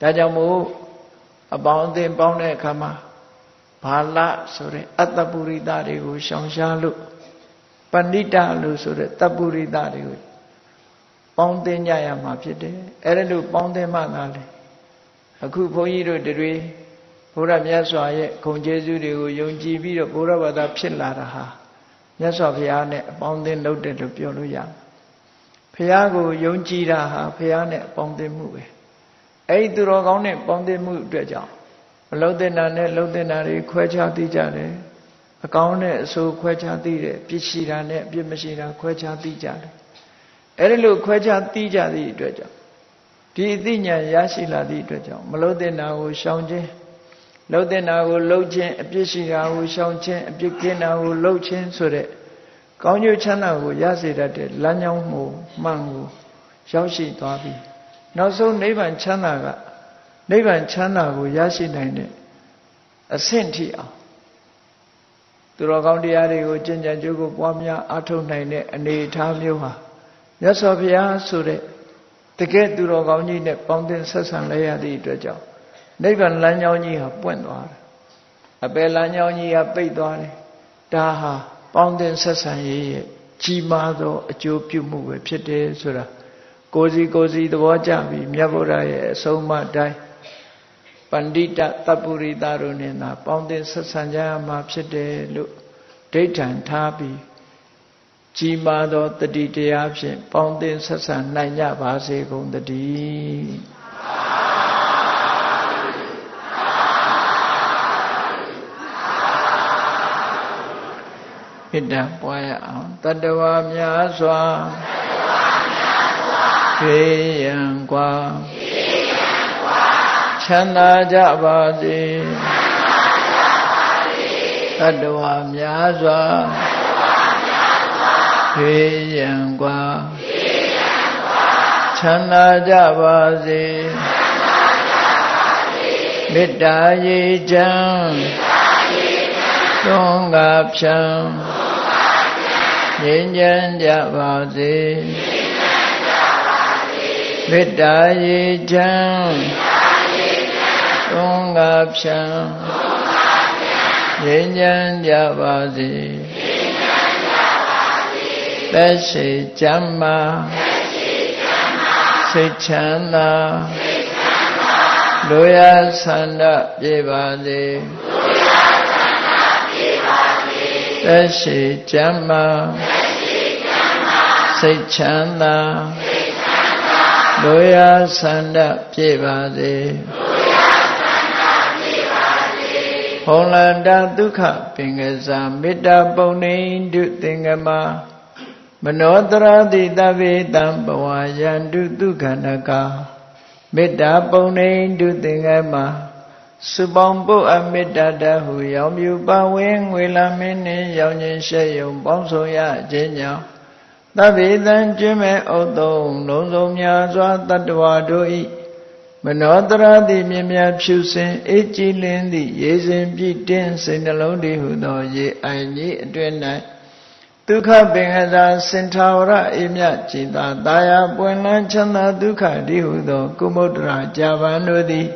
ဒါကြောင့်မို့အပေါင်းအသင်းပေါင်းတဲ့အခါမှာဘာလဆိုတဲ့အတ္တပုရိသတွေကိုရှောင်ရှားလို့ပဏိတလို့ဆိုတဲ့တပ္ပုရိသတွေကိုပေါင်းသင်းကြရမှာဖြစ်တယ်အဲ့ဒါလို့ပေါင်းသင်းမှသာလေအခုဘုန်းကြီးတို့တွေဘုရားမြတ်စွာရဲ့ဂုဏ်ကျေးဇူးတွေကိုယုံကြည်ပြီးတော့ဘုရားဘာသာဖြစ်လာတာဟာမြတ်စွာဘုရားနဲ့အပေါင်းအသင်းလုပ်တယ်လို့ပြောလို့ရတယ်ဘုရားကိုယုံကြည်တာဟာဘုရားနဲ့အပေါင်းအသင်းမှုပဲအဲ့ဒီသူတော်ကောင်းနဲ့ပေါင်းသင်းမှုအတွက်ကြောင့်မလုံးတဲ့နာနဲ့လုံးတဲ့နာတွေခွဲခြားသိကြတယ်အကောင်းနဲ့အဆိုးခွဲခြားသိတယ်ပြစ်ရှိတာနဲ့အပြစ်မရှိတာခွဲခြားသိကြတယ်အဲ့ဒီလိုခွဲခြားသိကြသည့်အတွက်ကြောင့်ဒီအသိဉာဏ်ရရှိလာသည့်အတွက်ကြောင့်မလုံးတဲ့နာကိုရှောင်ခြင်းလုံးတဲ့နာကိုလှုပ်ခြင်းအပြစ်ရှိတာကိုရှောင်ခြင်းအပြစ်ကင်းတာကိုလှုပ်ခြင်းဆိုတဲ့ကောင်းကျိုးချမ်းသာကိုရစေတတ်တဲ့လမ်းကြောင်းမှုမှန်ကိုရောက်ရှိသွားပြီနောက်ဆုံးနိဗ္ဗာန်ချမ်းသာကနိဗ္ဗာန်ချမ်းသာကိုရရှိနိုင်တဲ့အဆင့်ထိအောင်သူတော်ကောင်းတရားတွေကိုကျင့်ကြံကြိုးကိုပွားများအားထုတ်နိုင်တဲ့အနေအထားမျိုးဟာမြတ်စွာဘုရားဆိုတဲ့တကယ်သူတော်ကောင်းကြီးနဲ့ပေါင်းသင်းဆက်ဆံလဲရသည့်အတွက်ကြောင့်နိဗ္ဗာန်လမ်းကြောင်းကြီးဟာပွင့်သွားတယ်အပယ်လမ်းကြောင်းကြီးဟာပိတ်သွားတယ်ဒါဟာပေါင်းသင်းဆက်ဆံရေးရဲ့ကြီးမားသောအကျိုးပြုမှုပဲဖြစ်တယ်ဆိုတာကိုယ်စီသဘောကျပြီးမြတ်ဗုဒ္ဓရဲ့အဆုံးအမတိုင်းပန္တိတတပ္ပုရိသတို့နဲ့သာပေါင်းသင်းဆက်ဆံကြရမှာဖြစ်တယ်လို့ဒိဋ္ဌံထားပြီးကြီးမားသောတတိတရားဖြင့်ပေါင်းသင်းဆက်ဆံနိုင်ကြပါစေကုန်သတည်းဣဒံပွားရအောင်တတ္တဝါများစွာဘေးရန်ကွာ ချမ်းသာကြပါစေတတ္တဝါများစွာဘေးရန်กว่าချမ်းသာကြပါစေမေတ္တာရေချမ်းသွန်ကားဖြံငြိမ်းချမ်းကြပါစေမေတ္တာရေချမ်းသွန်ကားဖြံငြိမ်းချမ်းကြပါစေသက်ရှိချမ်းသာစိတ်ချမ်းသာလူရဆန္ဒပြေပါစေသက်ရှိချမ်းသာစိတ်ချမ်းသာလူရဆန္ဒပြေပါစေဟောလန္တဒုက္ခပင်ကစားမေတ္တာပုံနေတုသင်္ကမမနောတရတိတဗေတံဘဝယန္တုဒုက္ခနကမေတ္တာပုံနေတုသင်္ကမစုပေါင်းပုအမေတ္တာတဟုရောင်မြူပါဝင်ငွေလာမင်းနှင့်ရောင်ခြင်းရှက်ယုံပေါင်းဆောင်ရခြင်းကြောင့်တဗေတံကျွမ်းမဲ့ဥသုံးလုံးစုံများစွာတတ္တဝါတို့၏မနောတရတိမြင်မြဖြူစင်အေးကြည်လင်းသည့်ရေစဉ်ပြည့်တင်းစိတ်နှလုံးတည်ဟုသောရေအိုင်ကြီးအတွင်၌ဒုက္ခပင်ကစားစင်ထာဝရအေမြจิตာတာယာပွင့်လန်းချမ်းသာဒုက္ခတည်ဟုသောကုမုဒ္ဒရာကြာပန်တို့သည်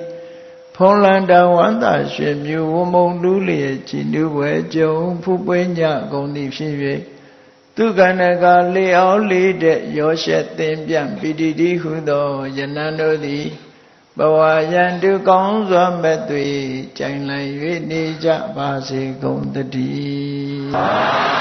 ဖုံးလန်းတဝန္တာရွှေမြူဝမုံလူလျက်ကြည်နူးပွဲကြုံဖူးပွေးညကုန်သည်ဖြစ်၍ဒုက္ခနကလေအောင်လေးတဲ့ရောရှက်သင်ပြန်ပိတိတိဟုသောယနံတို့သည်ဘဝယန္တုကောင်းစွာမဲ့သွေကြိုင်လိုက်၍နေကြပါစေကုန်တည်း